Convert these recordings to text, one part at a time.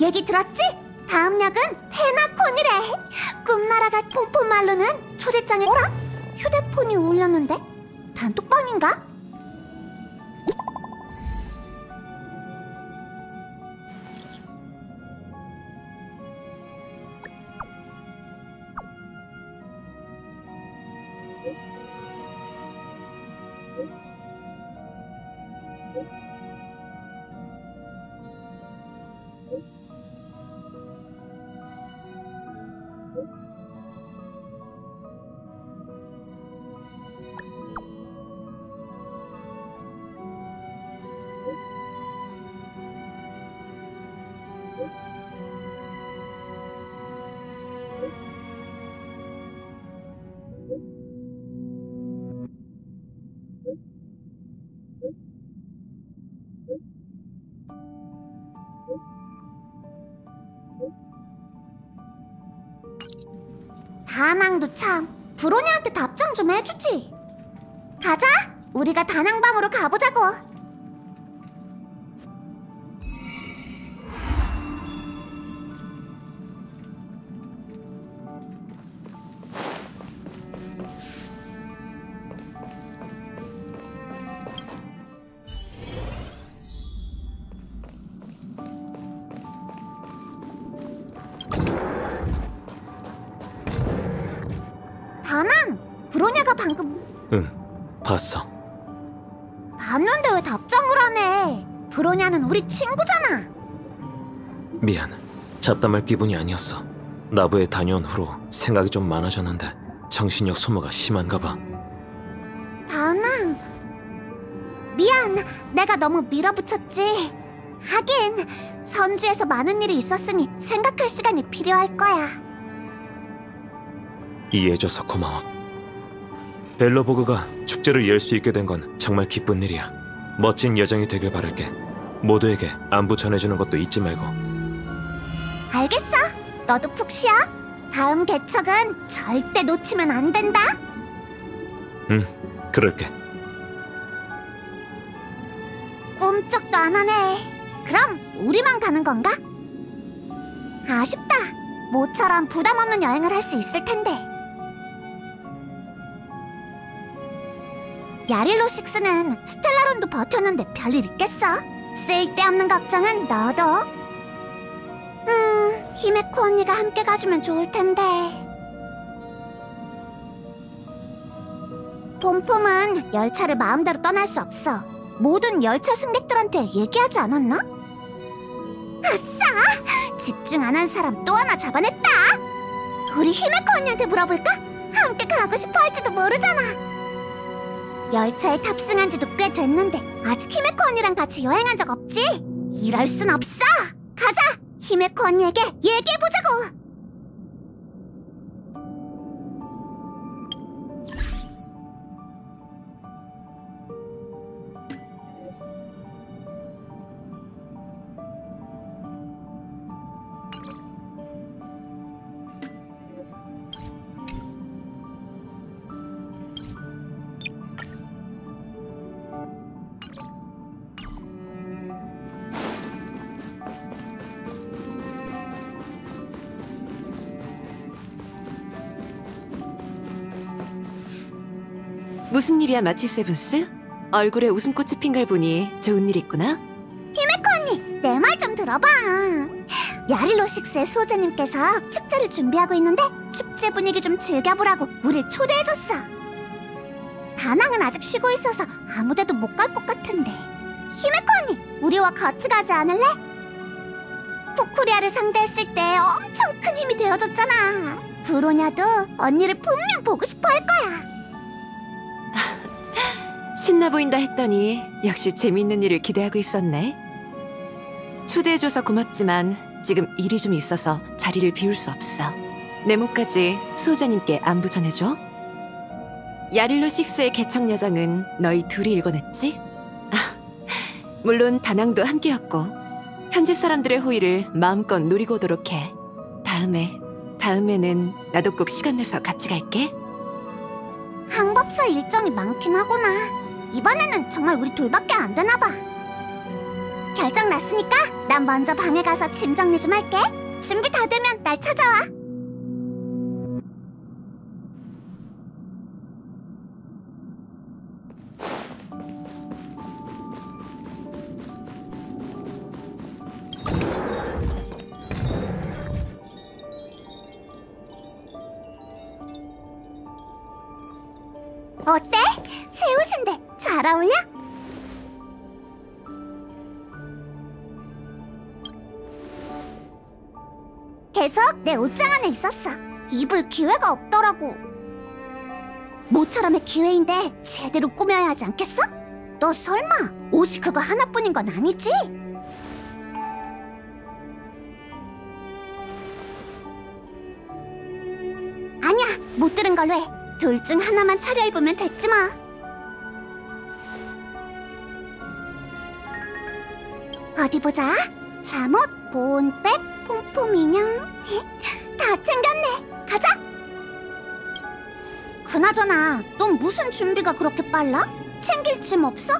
얘기 들었지? 다음 역은 페나콘이래. 꿈나라가 폼폼 말로는 초대장에 어라? 휴대폰이 울렸는데? 단톡방인가? 다낭도 참 브로니한테 답장 좀 해주지. 가자! 우리가 다낭방으로 가보자고. 다낭! 브로냐가 방금... 응, 봤어. 봤는데 왜 답장을 안 해? 브로냐는 우리 친구잖아. 미안, 잡담할 기분이 아니었어. 나부에 다녀온 후로 생각이 좀 많아졌는데 정신력 소모가 심한가 봐. 다낭... 미안, 내가 너무 밀어붙였지. 하긴 선주에서 많은 일이 있었으니 생각할 시간이 필요할 거야. 이해해줘서 고마워. 벨로보그가 축제를 열 수 있게 된 건 정말 기쁜 일이야. 멋진 여정이 되길 바랄게. 모두에게 안부 전해주는 것도 잊지 말고. 알겠어. 너도 푹 쉬어. 다음 개척은 절대 놓치면 안 된다. 응, 그럴게. 꿈쩍도 안 하네. 그럼 우리만 가는 건가? 아쉽다. 모처럼 부담 없는 여행을 할 수 있을 텐데. 야릴로식스는 스텔라론도 버텼는데 별일 있겠어? 쓸데없는 걱정은 너도. 히메코 언니가 함께 가주면 좋을 텐데. 폼폼은 열차를 마음대로 떠날 수 없어. 모든 열차 승객들한테 얘기하지 않았나? 아싸! 집중 안 한 사람 또 하나 잡아냈다! 우리 히메코 언니한테 물어볼까? 함께 가고 싶어 할지도 모르잖아. 열차에 탑승한 지도 꽤 됐는데 아직 히메코 언니랑 같이 여행한 적 없지? 이럴 순 없어! 가자! 히메코 언니에게 얘기해보자고! 무슨 일이야, 마치 세븐스? 얼굴에 웃음꽃이 핀 걸 보니 좋은 일 있구나? 히메코 언니, 내 말 좀 들어봐. 야릴로식스의 수호자님께서 축제를 준비하고 있는데 축제 분위기 좀 즐겨보라고 우릴 초대해줬어. 다낭은 아직 쉬고 있어서 아무데도 못 갈 것 같은데. 히메코 언니, 우리와 같이 가지 않을래? 쿠쿠리아를 상대했을 때 엄청 큰 힘이 되어줬잖아. 브로냐도 언니를 분명 보고 싶어 할 거야. 신나 보인다 했더니 역시 재미있는 일을 기대하고 있었네. 초대해줘서 고맙지만 지금 일이 좀 있어서 자리를 비울 수 없어. 네모까지 수호자님께 안부 전해줘. 야릴로식스의 개척 여정은 너희 둘이 일궈냈지? 물론 다낭도 함께였고 현지 사람들의 호의를 마음껏 누리고 오도록 해. 다음에는 나도 꼭 시간 내서 같이 갈게. 항법사 일정이 많긴 하구나. 이번에는 정말 우리 둘밖에 안 되나 봐. 결정 났으니까 난 먼저 방에 가서 짐 정리 좀 할게. 준비 다 되면 날 찾아와. 어때? 새 옷인데 잘 어울려? 계속 내 옷장 안에 있었어. 입을 기회가 없더라고. 모처럼의 기회인데 제대로 꾸며야 하지 않겠어? 너 설마 옷이 그거 하나뿐인 건 아니지? 아니야, 못 들은 걸로 해. 둘 중 하나만 차려입으면 됐지 뭐. 어디 보자. 잠옷, 보온백, 폼폼 인형. 다 챙겼네. 가자. 그나저나 넌 무슨 준비가 그렇게 빨라? 챙길 짐 없어?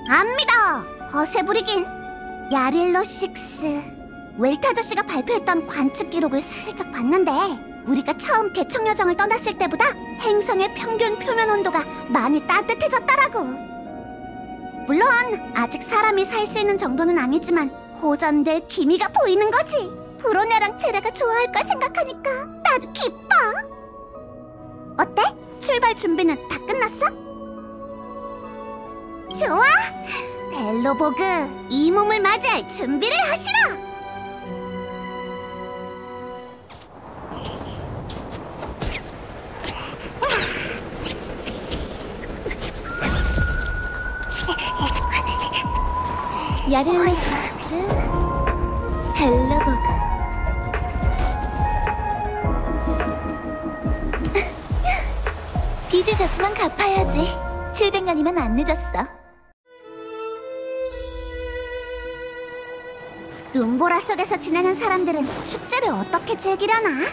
안 믿어. 허세 부리긴. 야릴로 식스. 웰트 아저씨가 발표했던 관측 기록을 슬쩍 봤는데 우리가 처음 개척 여정을 떠났을 때보다 행성의 평균 표면 온도가 많이 따뜻해졌더라고. 물론 아직 사람이 살 수 있는 정도는 아니지만 호전될 기미가 보이는 거지. 브로네랑 제라가 좋아할 걸 생각하니까 나도 기뻐. 어때? 출발 준비는 다 끝났어? 좋아! 벨로보그, 이 몸을 맞이할 준비를 하시라! 야릴로식스 벨로보그. 빚을 졌으면 갚아야지. 700년이면 안 늦었어. 눈보라 속에서 지내는 사람들은 축제를 어떻게 즐기려나?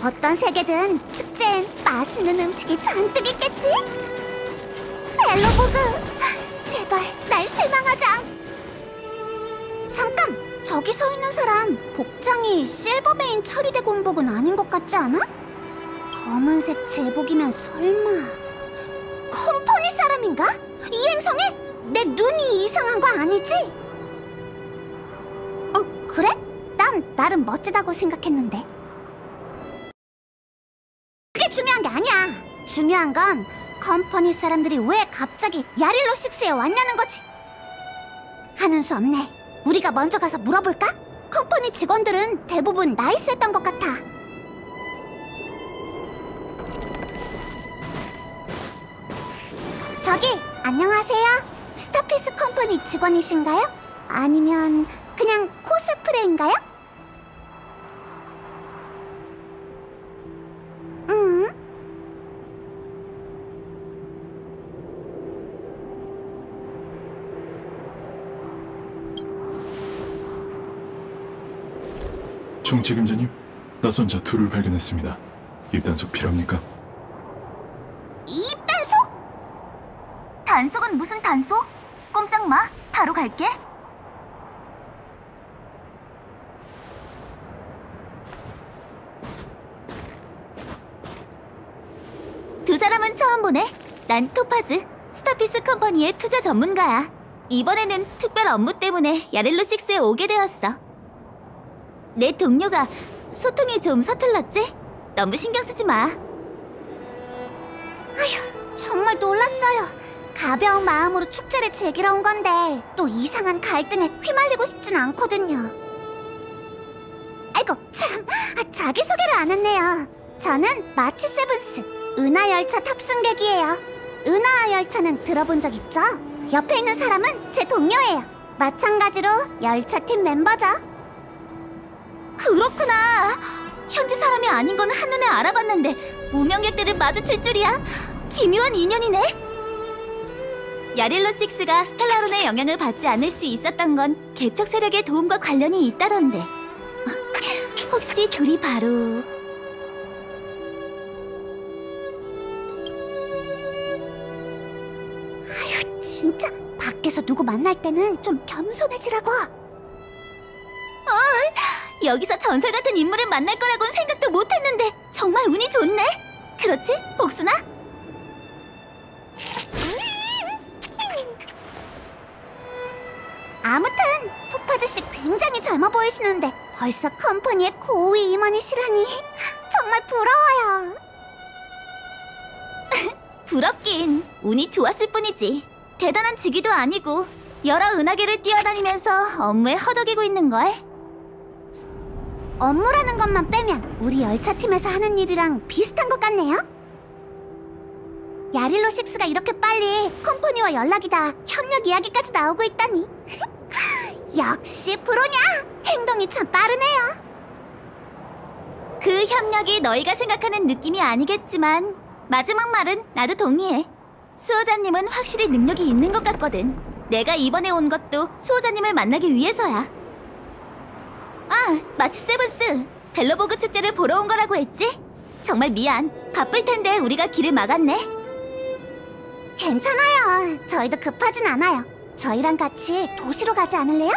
어떤 세계든 축제엔 맛있는 음식이 잔뜩 있겠지? 벨로보그, 제발 날 실망하지 않... 잠깐! 저기 서 있는 사람 복장이 실버베인 처리대 군복은 아닌 것 같지 않아? 검은색 제복이면 설마... 컴퍼니 사람인가? 이 행성에? 내 눈이 이상한 거 아니지? 그래? 난 나름 멋지다고 생각했는데. 그게 중요한 게 아니야. 중요한 건 컴퍼니 사람들이 왜 갑자기 야릴로 식스에 왔냐는 거지. 하는 수 없네. 우리가 먼저 가서 물어볼까? 컴퍼니 직원들은 대부분 나이스했던 것 같아. 저기, 안녕하세요. 스타피스 컴퍼니 직원이신가요? 아니면 그냥 코스프레인가요? 총책임자님, 낯선 자 둘을 발견했습니다. 입단속 필요합니까? 입단속? 단속은 무슨 단속? 꼼짝 마, 바로 갈게. 두 사람은 처음 보네. 난 토파즈, 스타피스 컴퍼니의 투자 전문가야. 이번에는 특별 업무 때문에 야릴로 식스에 오게 되었어. 내 동료가 소통이 좀 서툴렀지? 너무 신경 쓰지 마. 아휴, 정말 놀랐어요. 가벼운 마음으로 축제를 즐기러 온 건데 또 이상한 갈등에 휘말리고 싶진 않거든요. 아이고 참, 자기소개를 안 했네요. 저는 마치 세븐스, 은하열차 탑승객이에요. 은하열차는 들어본 적 있죠? 옆에 있는 사람은 제 동료예요. 마찬가지로 열차팀 멤버죠. 그렇구나. 현지 사람이 아닌 건 한눈에 알아봤는데 무명객들을 마주칠 줄이야. 기묘한 인연이네. 야릴로 식스가 스텔라론의 영향을 받지 않을 수 있었던 건 개척 세력의 도움과 관련이 있다던데. 혹시 둘이 바로... 아휴, 진짜 그래서 누구 만날 때는 좀 겸손해지라고. 여기서 전설 같은 인물을 만날 거라고는 생각도 못했는데 정말 운이 좋네. 그렇지, 복순아? 아무튼 톱 아저씨 굉장히 젊어 보이시는데 벌써 컴퍼니의 고위 임원이시라니 정말 부러워요. 부럽긴. 운이 좋았을 뿐이지. 대단한 직위도 아니고 여러 은하계를 뛰어다니면서 업무에 허덕이고 있는걸. 업무라는 것만 빼면 우리 열차팀에서 하는 일이랑 비슷한 것 같네요. 야릴로 6가 이렇게 빨리 컴퍼니와 연락이 다 협력 이야기까지 나오고 있다니. 역시 프로냐! 행동이 참 빠르네요. 그 협력이 너희가 생각하는 느낌이 아니겠지만 마지막 말은 나도 동의해. 수호자님은 확실히 능력이 있는 것 같거든. 내가 이번에 온 것도 수호자님을 만나기 위해서야. 아, 마치 세븐스! 벨로보그 축제를 보러 온 거라고 했지? 정말 미안. 바쁠 텐데 우리가 길을 막았네. 괜찮아요. 저희도 급하진 않아요. 저희랑 같이 도시로 가지 않을래요?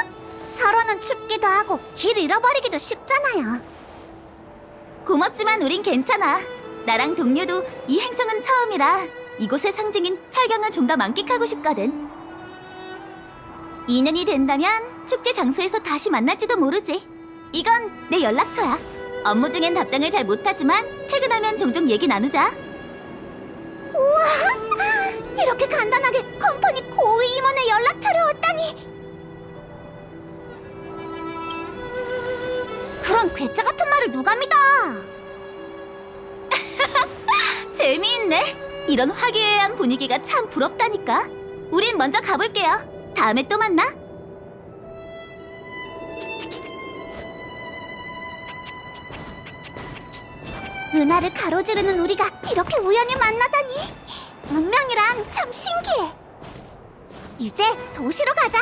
서로는 춥기도 하고 길 잃어버리기도 쉽잖아요. 고맙지만 우린 괜찮아. 나랑 동료도 이 행성은 처음이라 이곳의 상징인 설경을 좀 더 만끽하고 싶거든. 2년이 된다면 축제 장소에서 다시 만날지도 모르지. 이건 내 연락처야. 업무 중엔 답장을 잘 못하지만 퇴근하면 종종 얘기 나누자. 우와! 이렇게 간단하게 컴퍼니 고위 임원의 연락처를 얻다니! 그런 괴짜 같은 말을 누가 믿어! 재미있네. 이런 화기애애한 분위기가 참 부럽다니까. 우린 먼저 가볼게요. 다음에 또 만나. 은하를 가로지르는 우리가 이렇게 우연히 만나다니 운명이란 참 신기해. 이제 도시로 가자.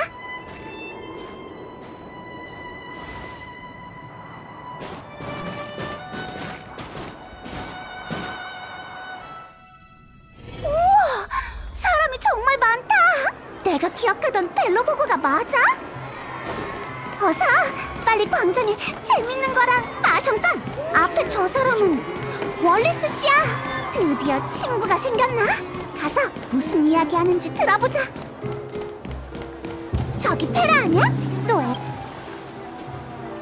우와! 사람이 정말 많다. 내가 기억하던 벨로보그가 맞아? 어서 빨리 광장에 재밌는 거랑 잠깐! 앞에 저 사람은 월리스 씨야. 드디어 친구가 생겼나? 가서 무슨 이야기 하는지 들어보자. 저기 페라 아니야? 또 애.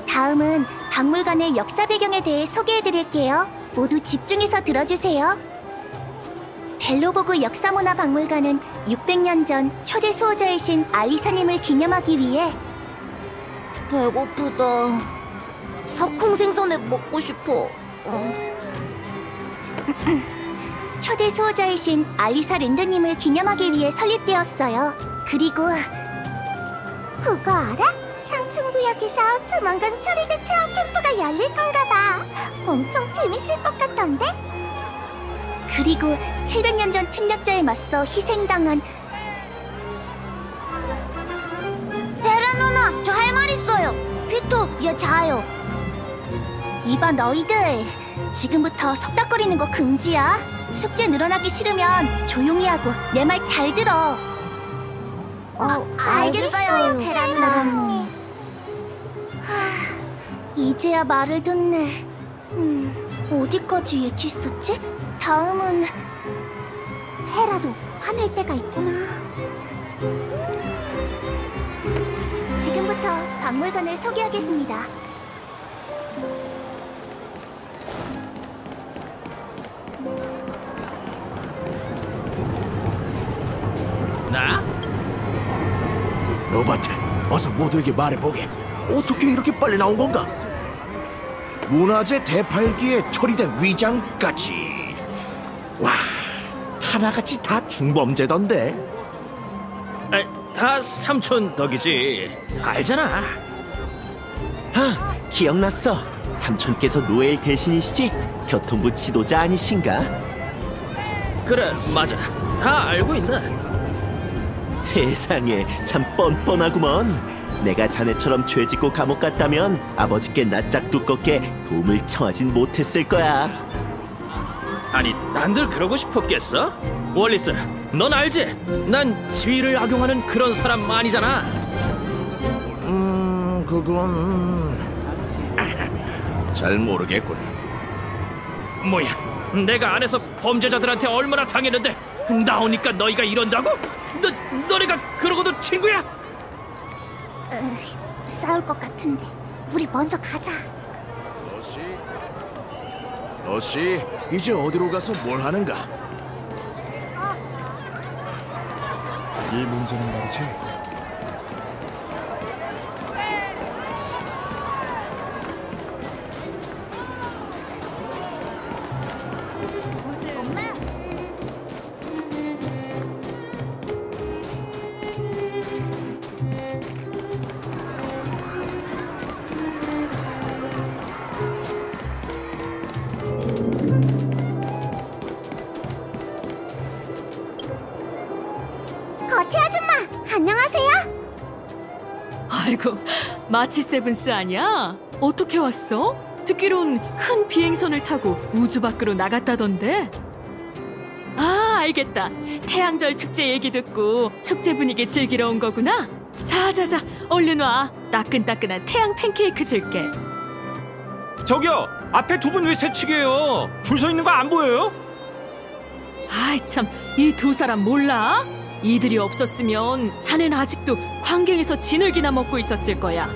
다음은 박물관의 역사 배경에 대해 소개해드릴게요. 모두 집중해서 들어주세요. 벨로보그 역사문화박물관은 600년 전 초대 수호자이신 알리사님을 기념하기 위해 배고프다. 석콩생선에 먹고 싶어. 초대 수호자이신 알리사 랜드님을 기념하기 위해 설립되었어요. 그리고 그거 알아? 상층구역에서 조만간 초리대 체험 캠프가 열릴 건가 봐. 엄청 재밌을 것 같던데? 그리고 700년 전 침략자에 맞서 희생당한 베라 누나, 저 할 말 있어요. 피터, 얘 자요. 이봐 너희들, 지금부터 속닥거리는 거 금지야. 숙제 늘어나기 싫으면 조용히 하고 내 말 잘 들어. 알겠어요, 베라 누나. 이제야 말을 듣네. 어디까지 얘기했었지? 다음은 헤라도 화낼 때가 있구나. 지금부터 박물관을 소개하겠습니다. 나? 로버트, 어서 모두에게 말해보게. 어떻게 이렇게 빨리 나온 건가? 문화재 대팔기에 처리된 위장까지. 와, 하나같이 다 중범죄던데. 다 삼촌 덕이지. 알잖아. 아, 기억났어. 삼촌께서 노엘 대신이시지? 교통부 지도자 아니신가? 그래, 맞아. 다 알고 있네. 세상에, 참 뻔뻔하구먼. 내가 자네처럼 죄 짓고 감옥 갔다면 아버지께 낯짝 두껍게 도움을 청하진 못했을 거야. 아니, 난들 그러고 싶었겠어? 월리스, 넌 알지? 난 지위를 악용하는 그런 사람 아니잖아. 그건 잘 모르겠군. 뭐야? 내가 안에서 범죄자들한테 얼마나 당했는데 나오니까 너희가 이런다고? 너네가 그러고도 친구야? 싸울 것 같은데 우리 먼저 가자. 너씨 이제 어디로 가서 뭘 하는가? 이 문제는 말이지. 거태 아줌마, 안녕하세요. 아이고, 마치 세븐스 아니야? 어떻게 왔어? 듣기론 큰 비행선을 타고 우주 밖으로 나갔다던데? 아, 알겠다. 태양절 축제 얘기 듣고 축제 분위기 즐기러 온 거구나? 자자자, 얼른 와. 따끈따끈한 태양 팬케이크 줄게. 저기요, 앞에 두 분 왜 새치기예요? 줄 서 있는 거 안 보여요? 아이 참, 이 두 사람 몰라? 이들이 없었으면 자넨 아직도 광경에서 진흙이나 먹고 있었을 거야.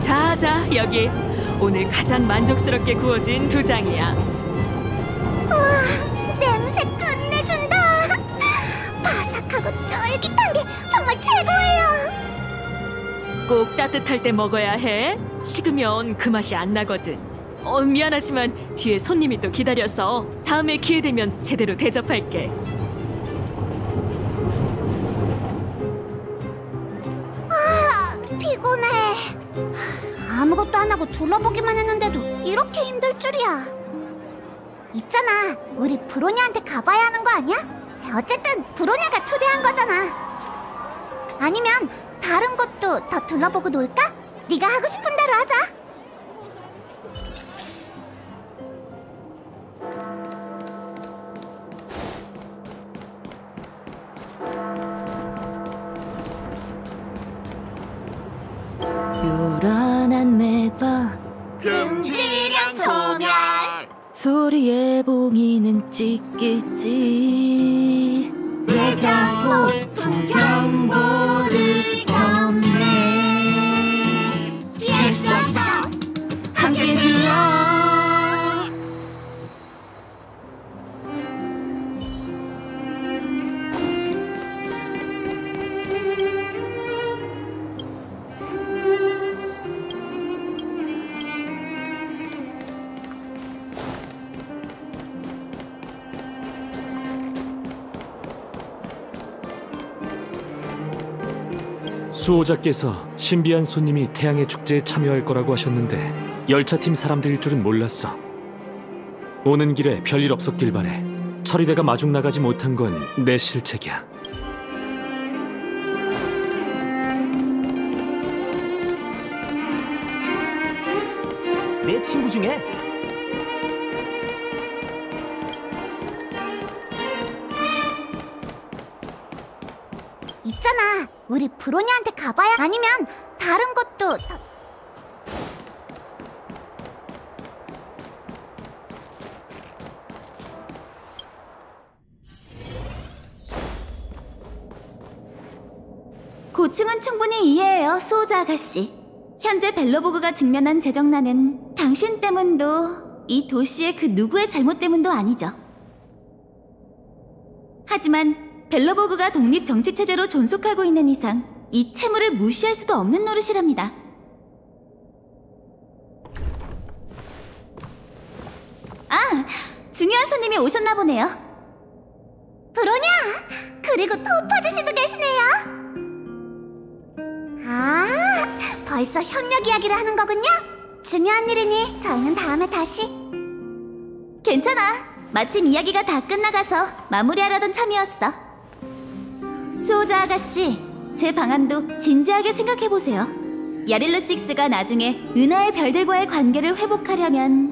자자, 여기 오늘 가장 만족스럽게 구워진 두 장이야. 우와, 냄새 끝내준다. 바삭하고 쫄깃한 게 정말 최고예요. 꼭 따뜻할 때 먹어야 해. 식으면 그 맛이 안 나거든. 미안하지만 뒤에 손님이 또 기다려서 다음에 기회 되면 제대로 대접할게. 피곤해. 아무것도 안 하고 둘러보기만 했는데도 이렇게 힘들 줄이야. 있잖아, 우리 브로냐한테 가봐야 하는 거 아니야? 어쨌든 브로냐가 초대한 거잖아. 아니면 다른 곳도 더 둘러보고 놀까? 네가 하고 싶은 대로 하자. 요란한 매바 금지령 소멸. 소리에 봉이는 찍겠지. 대자보 풍경보를 켰네. 피할 수 없어. 함께 질러. 수호자께서 신비한 손님이 태양의 축제에 참여할 거라고 하셨는데 열차팀 사람들일 줄은 몰랐어. 오는 길에 별일 없었길 바래. 처리대가 마중 나가지 못한 건 내 실책이야. 내 친구 중에 있잖아, 우리 브로냐한테 가봐야. 아니면 다른 곳도 고충은 충분히 이해해요, 수호자 아가씨. 현재 벨로보그가 직면한 재정난은 당신 때문도 이 도시의 그 누구의 잘못 때문도 아니죠. 하지만 벨로보그가 독립 정치 체제로 존속하고 있는 이상 이 채무를 무시할 수도 없는 노릇이랍니다. 아, 중요한 손님이 오셨나 보네요. 브로냐! 그리고 토프 아저씨도 계시네요. 아, 벌써 협력 이야기를 하는 거군요? 중요한 일이니 저희는 다음에 다시. 괜찮아. 마침 이야기가 다 끝나가서 마무리하려던 참이었어. 수호자 아가씨, 제 방안도 진지하게 생각해보세요. 야릴로 6가 나중에 은하의 별들과의 관계를 회복하려면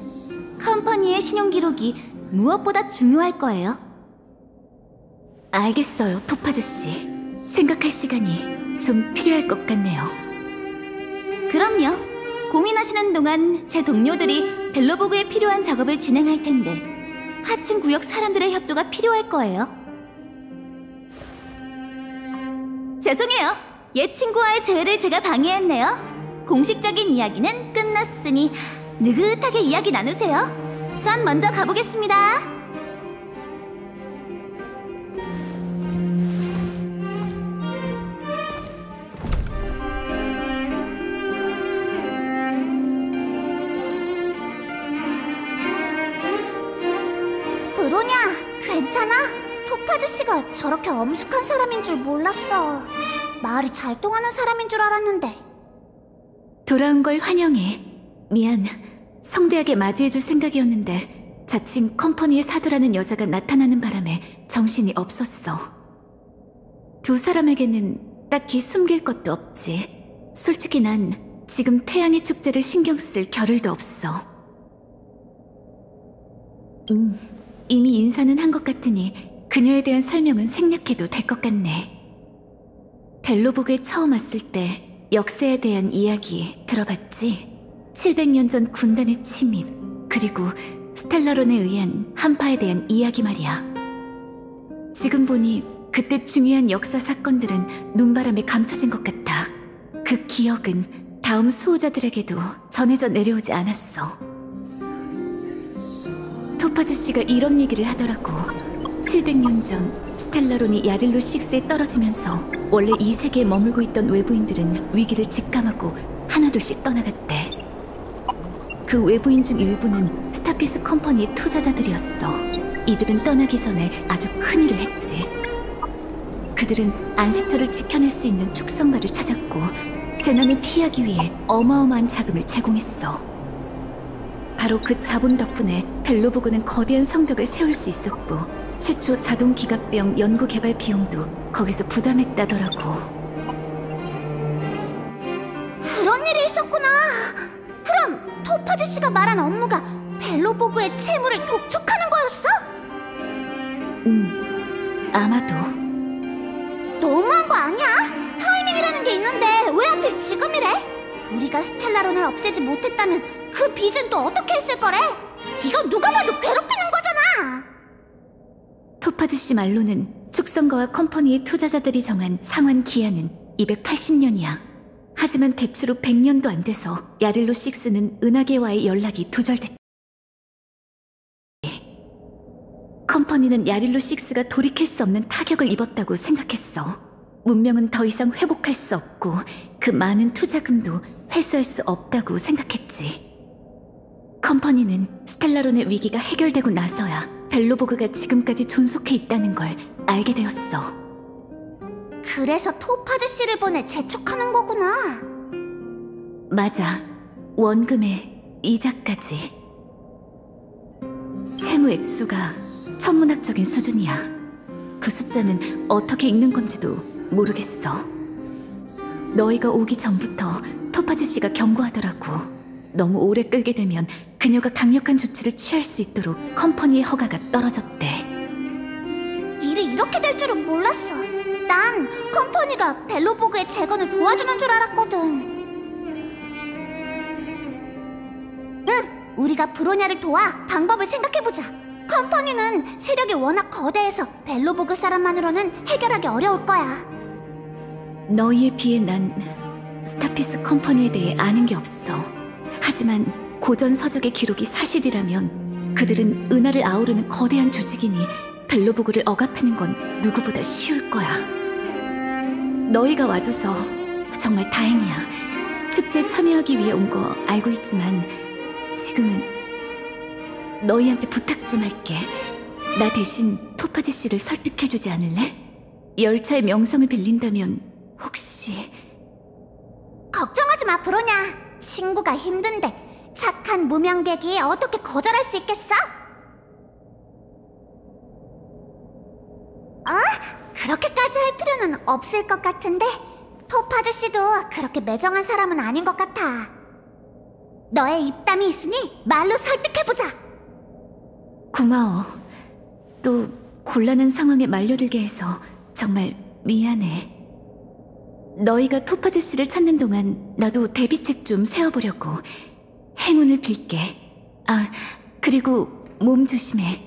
컴퍼니의 신용 기록이 무엇보다 중요할 거예요. 알겠어요, 토파즈 씨. 생각할 시간이 좀 필요할 것 같네요. 그럼요. 고민하시는 동안 제 동료들이 벨로보그에 필요한 작업을 진행할 텐데 하층 구역 사람들의 협조가 필요할 거예요. 죄송해요. 옛 친구와의 재회를 제가 방해했네요. 공식적인 이야기는 끝났으니 느긋하게 이야기 나누세요. 전 먼저 가보겠습니다. 브로냐, 괜찮아? 토파즈 씨가 저렇게 엄숙한 사람인 줄 몰랐어. 말이 잘 통하는 사람인 줄 알았는데. 돌아온 걸 환영해. 미안. 성대하게 맞이해줄 생각이었는데 자칭 컴퍼니의 사도라는 여자가 나타나는 바람에 정신이 없었어. 두 사람에게는 딱히 숨길 것도 없지. 솔직히 난 지금 태양의 축제를 신경 쓸 겨를도 없어. 이미 인사는 한 것 같으니 그녀에 대한 설명은 생략해도 될 것 같네. 벨로보그에 처음 왔을 때 역사에 대한 이야기 들어봤지? 700년 전 군단의 침입, 그리고 스텔라론에 의한 한파에 대한 이야기 말이야. 지금 보니 그때 중요한 역사 사건들은 눈바람에 감춰진 것 같아. 그 기억은 다음 수호자들에게도 전해져 내려오지 않았어. 토파즈 씨가 이런 얘기를 하더라고. 700년 전 스텔라론이 야릴로 6에 떨어지면서 원래 이 세계에 머물고 있던 외부인들은 위기를 직감하고 하나둘씩 떠나갔대. 그 외부인 중 일부는 스타피스 컴퍼니의 투자자들이었어. 이들은 떠나기 전에 아주 큰일을 했지. 그들은 안식처를 지켜낼 수 있는 축성가를 찾았고 재난을 피하기 위해 어마어마한 자금을 제공했어. 바로 그 자본 덕분에 벨로보그는 거대한 성벽을 세울 수 있었고 최초 자동 기갑병 연구 개발 비용도 거기서 부담했다더라고. 그런 일이 있었구나. 그럼 토파즈 씨가 말한 업무가 벨로보그의 채무를 독촉하는 거였어? 아마도. 너무한 거 아니야? 타이밍이라는 게 있는데 왜 하필 지금이래? 우리가 스텔라론을 없애지 못했다면 그 빚은 또 어떻게 했을 거래? 이거 누가 봐도 괴롭히는 거잖아. 토파즈 씨 말로는 축성가와 컴퍼니의 투자자들이 정한 상환 기한은 280년이야. 하지만 대출 후 100년도 안 돼서 야릴로 6는 은하계와의 연락이 두절됐지. 컴퍼니는 야릴로 6가 돌이킬 수 없는 타격을 입었다고 생각했어. 문명은 더 이상 회복할 수 없고 그 많은 투자금도 회수할 수 없다고 생각했지. 컴퍼니는 스텔라론의 위기가 해결되고 나서야 벨로보그가 지금까지 존속해 있다는 걸 알게 되었어. 그래서 토파즈 씨를 보내 재촉하는 거구나. 맞아. 원금에 이자까지. 채무 액수가 천문학적인 수준이야. 그 숫자는 어떻게 읽는 건지도 모르겠어. 너희가 오기 전부터 토파즈 씨가 경고하더라고. 너무 오래 끌게 되면 그녀가 강력한 조치를 취할 수 있도록 컴퍼니의 허가가 떨어졌대. 일이 이렇게 될 줄은 몰랐어. 난 컴퍼니가 벨로보그의 재건을 도와주는 줄 알았거든. 응, 우리가 브로냐를 도와 방법을 생각해보자. 컴퍼니는 세력이 워낙 거대해서 벨로보그 사람만으로는 해결하기 어려울 거야. 너희에 비해 난 스타피스 컴퍼니에 대해 아는 게 없어. 하지만 고전 서적의 기록이 사실이라면 그들은 은하를 아우르는 거대한 조직이니 벨로보그를 억압하는 건 누구보다 쉬울 거야. 너희가 와줘서 정말 다행이야. 축제에 참여하기 위해 온 거 알고 있지만 지금은 너희한테 부탁 좀 할게. 나 대신 토파즈 씨를 설득해주지 않을래? 열차의 명성을 빌린다면 혹시... 걱정하지 마, 브로냐. 친구가 힘든데 착한 무명객이 어떻게 거절할 수 있겠어? 그렇게까지 할 필요는 없을 것 같은데 토파즈 씨도 그렇게 매정한 사람은 아닌 것 같아. 너의 입담이 있으니 말로 설득해보자. 고마워. 또 곤란한 상황에 말려들게 해서 정말 미안해. 너희가 토파즈 씨를 찾는 동안 나도 대비책 좀 세워보려고. 행운을 빌게. 아, 그리고 몸 조심해.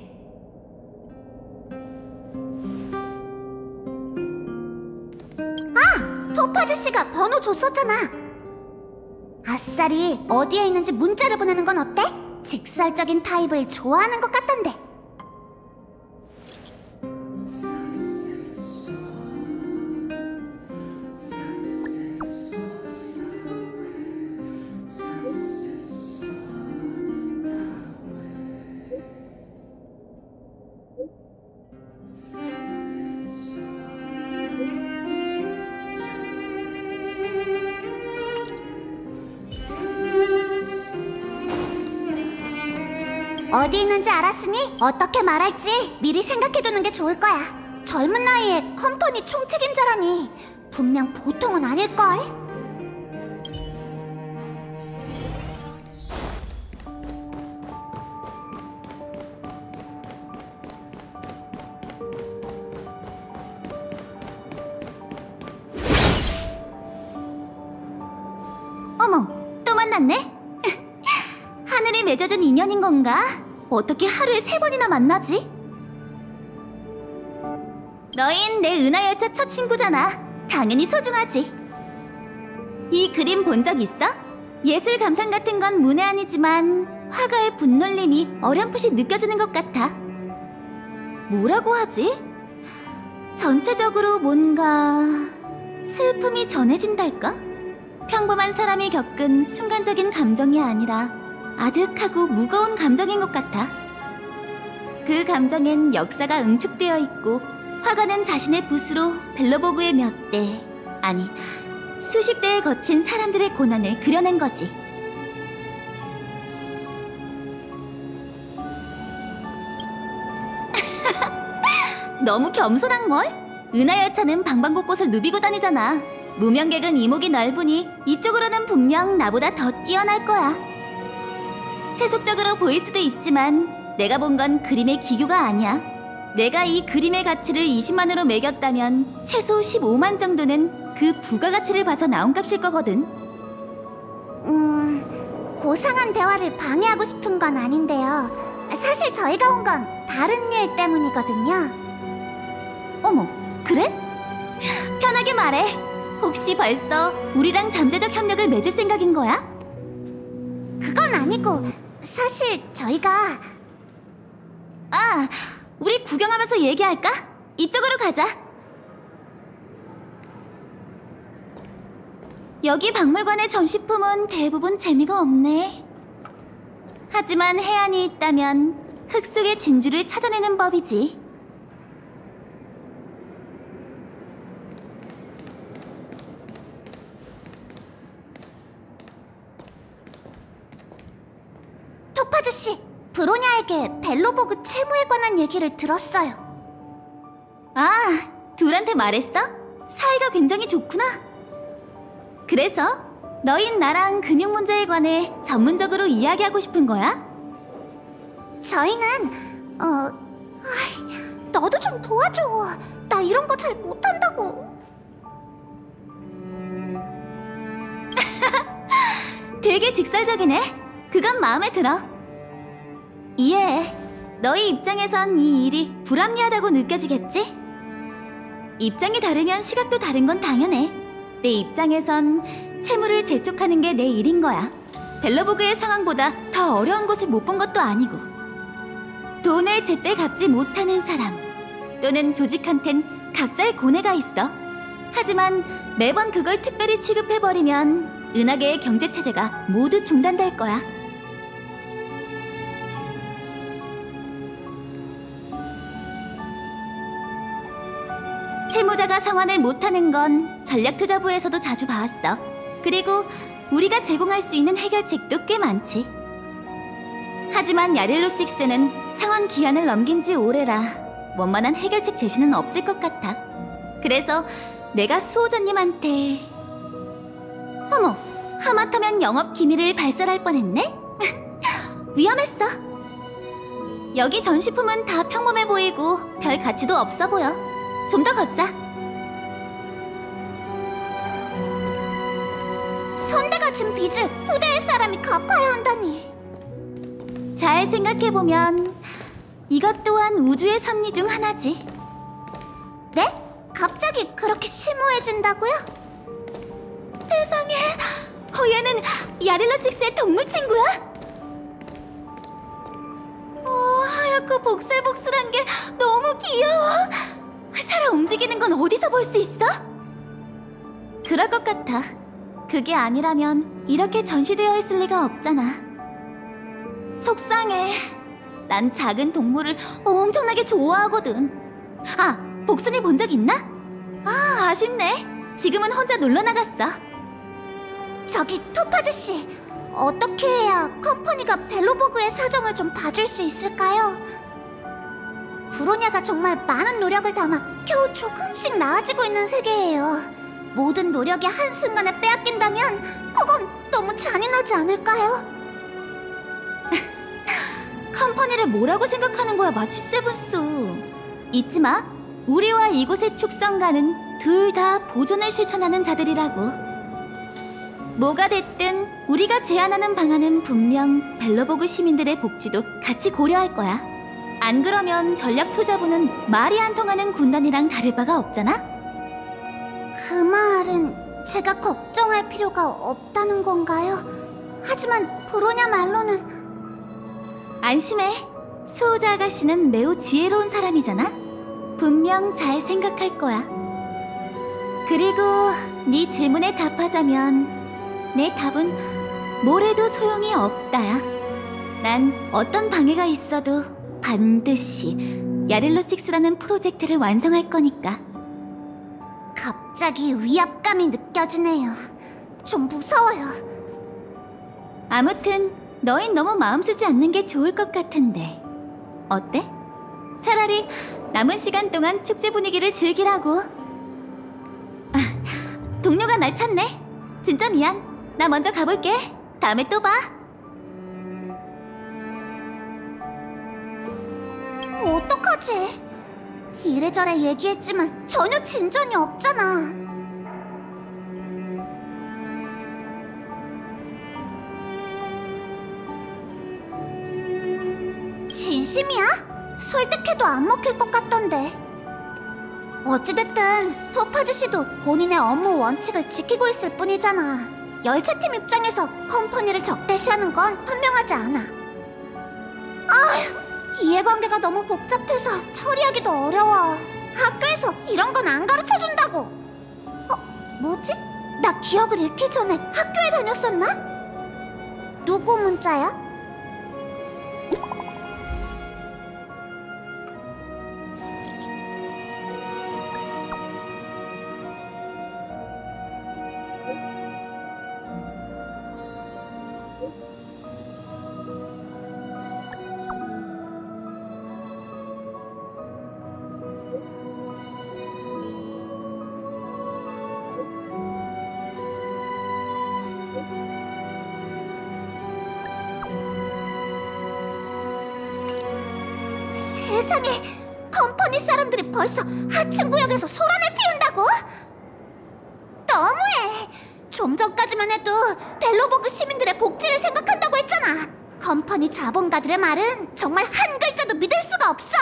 토파즈 씨가 번호 줬었잖아. 아싸리 어디에 있는지 문자를 보내는 건 어때? 직설적인 타입을 좋아하는 것 같던데. 어디 있는지 알았으니 어떻게 말할지 미리 생각해두는 게 좋을 거야. 젊은 나이에 컴퍼니 총책임자라니 분명 보통은 아닐걸? 어머, 또 만났네? 하늘이 맺어준 인연인 건가? 어떻게 하루에 3번이나 만나지? 너흰 내 은하열차 첫 친구잖아. 당연히 소중하지. 이 그림 본 적 있어? 예술 감상 같은 건 문외한이지만 화가의 분놀림이 어렴풋이 느껴지는 것 같아. 뭐라고 하지? 전체적으로 뭔가 슬픔이 전해진달까? 평범한 사람이 겪은 순간적인 감정이 아니라 아득하고 무거운 감정인 것 같아. 그 감정엔 역사가 응축되어 있고 화가는 자신의 붓으로 벨로보그의 몇 대, 아니 수십 대에 거친 사람들의 고난을 그려낸 거지. 너무 겸손한걸? 은하열차는 방방곳곳을 누비고 다니잖아. 무명객은 이목이 넓으니 이쪽으로는 분명 나보다 더 뛰어날 거야. 세속적으로 보일 수도 있지만 내가 본 건 그림의 기교가 아니야. 내가 이 그림의 가치를 20만으로 매겼다면 최소 15만 정도는 그 부가가치를 봐서 나온 값일 거거든. 고상한 대화를 방해하고 싶은 건 아닌데요. 사실 저희가 온 건 다른 일 때문이거든요. 어머, 그래? 편하게 말해. 혹시 벌써 우리랑 잠재적 협력을 맺을 생각인 거야? 그건 아니고 사실 저희가... 아, 우리 구경하면서 얘기할까? 이쪽으로 가자. 여기 박물관의 전시품은 대부분 재미가 없네. 하지만 해안이 있다면 흙 속의 진주를 찾아내는 법이지. 토파즈 씨, 브로냐에게 벨로보그 채무에 관한 얘기를 들었어요. 아, 둘한테 말했어? 사이가 굉장히 좋구나. 그래서 너흰 나랑 금융 문제에 관해 전문적으로 이야기하고 싶은 거야? 저희는 너도 좀 도와줘. 나 이런 거 잘 못한다고. 되게 직설적이네. 그건 마음에 들어. 이해해. 너희 입장에선 이 일이 불합리하다고 느껴지겠지? 입장이 다르면 시각도 다른 건 당연해. 내 입장에선 채무를 재촉하는 게 내 일인 거야. 벨로보그의 상황보다 더 어려운 곳을 못 본 것도 아니고. 돈을 제때 갚지 못하는 사람, 또는 조직한텐 각자의 고뇌가 있어. 하지만 매번 그걸 특별히 취급해버리면 은하계의 경제체제가 모두 중단될 거야. 채무자가 상환을 못하는 건 전략투자부에서도 자주 봐왔어. 그리고 우리가 제공할 수 있는 해결책도 꽤 많지. 하지만 야릴로6는 상환 기한을 넘긴 지 오래라 원만한 해결책 제시는 없을 것 같아. 그래서 내가 수호자님한테... 어머, 하마터면 영업 기밀을 발설할 뻔했네? 위험했어. 여기 전시품은 다 평범해 보이고 별 가치도 없어 보여. 좀 더 걷자. 선대가 진 빚을 후대의 사람이 갚아야 한다니. 잘 생각해보면 이것 또한 우주의 섭리 중 하나지. 네? 갑자기 그렇게 심오해진다고요? 세상에, 얘는 야릴로 식스의 동물 친구야? 하얗고 복슬복슬한 게 너무 귀여워. 살아 움직이는 건 어디서 볼 수 있어? 그럴 것 같아. 그게 아니라면 이렇게 전시되어 있을 리가 없잖아. 속상해. 난 작은 동물을 엄청나게 좋아하거든. 복순이 본 적 있나? 아쉽네. 지금은 혼자 놀러 나갔어. 저기 토파즈씨, 어떻게 해야 컴퍼니가 벨로보그의 사정을 좀 봐줄 수 있을까요? 브로냐가 정말 많은 노력을 담아 겨우 조금씩 나아지고 있는 세계예요. 모든 노력이 한순간에 빼앗긴다면 그건 너무 잔인하지 않을까요? 컴퍼니를 뭐라고 생각하는 거야, 마치 세븐스. 잊지 마. 우리와 이곳의 축성가는 둘 다 보존을 실천하는 자들이라고. 뭐가 됐든 우리가 제안하는 방안은 분명 벨로보그 시민들의 복지도 같이 고려할 거야. 안 그러면 전략 투자부는 말이 안 통하는 군단이랑 다를 바가 없잖아? 그 말은 제가 걱정할 필요가 없다는 건가요? 하지만 브로냐 말로는... 안심해. 수호자 아가씨는 매우 지혜로운 사람이잖아? 분명 잘 생각할 거야. 그리고 네 질문에 답하자면 내 답은 뭐래도 소용이 없다야. 난 어떤 방해가 있어도 반드시 야릴로 6라는 프로젝트를 완성할 거니까. 갑자기 위압감이 느껴지네요. 좀 무서워요. 아무튼 너흰 너무 마음 쓰지 않는 게 좋을 것 같은데 어때? 차라리 남은 시간 동안 축제 분위기를 즐기라고. 동료가 날 찾네. 진짜 미안. 나 먼저 가볼게. 다음에 또 봐. 어떡하지? 이래저래 얘기했지만 전혀 진전이 없잖아. 진심이야? 설득해도 안 먹힐 것 같던데. 어찌됐든 토파즈 씨도 본인의 업무 원칙을 지키고 있을 뿐이잖아. 열차팀 입장에서 컴퍼니를 적대시하는 건 현명하지 않아. 이해관계가 너무 복잡해서 처리하기도 어려워. 학교에서 이런 건 안 가르쳐준다고. 뭐지? 나 기억을 잃기 전에 학교에 다녔었나? 누구 문자야? 세상에, 컴퍼니 사람들이 벌써 하층 구역에서 소란을 피운다고? 너무해! 좀 전까지만 해도 벨로보그 시민들의 복지를 생각한다고 했잖아. 컴퍼니 자본가들의 말은 정말 한 글자도 믿을 수가 없어.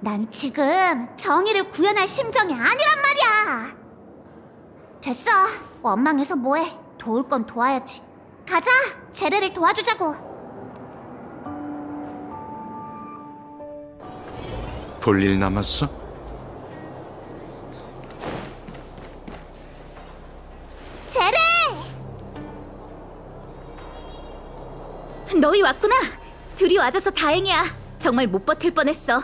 난 지금 정의를 구현할 심정이 아니란 말이야. 됐어. 원망해서 뭐해. 도울 건 도와야지. 가자. 제레를 도와주자고. 볼 일 남았어? 제레! 너희 왔구나. 둘이 와줘서 다행이야. 정말 못 버틸 뻔했어.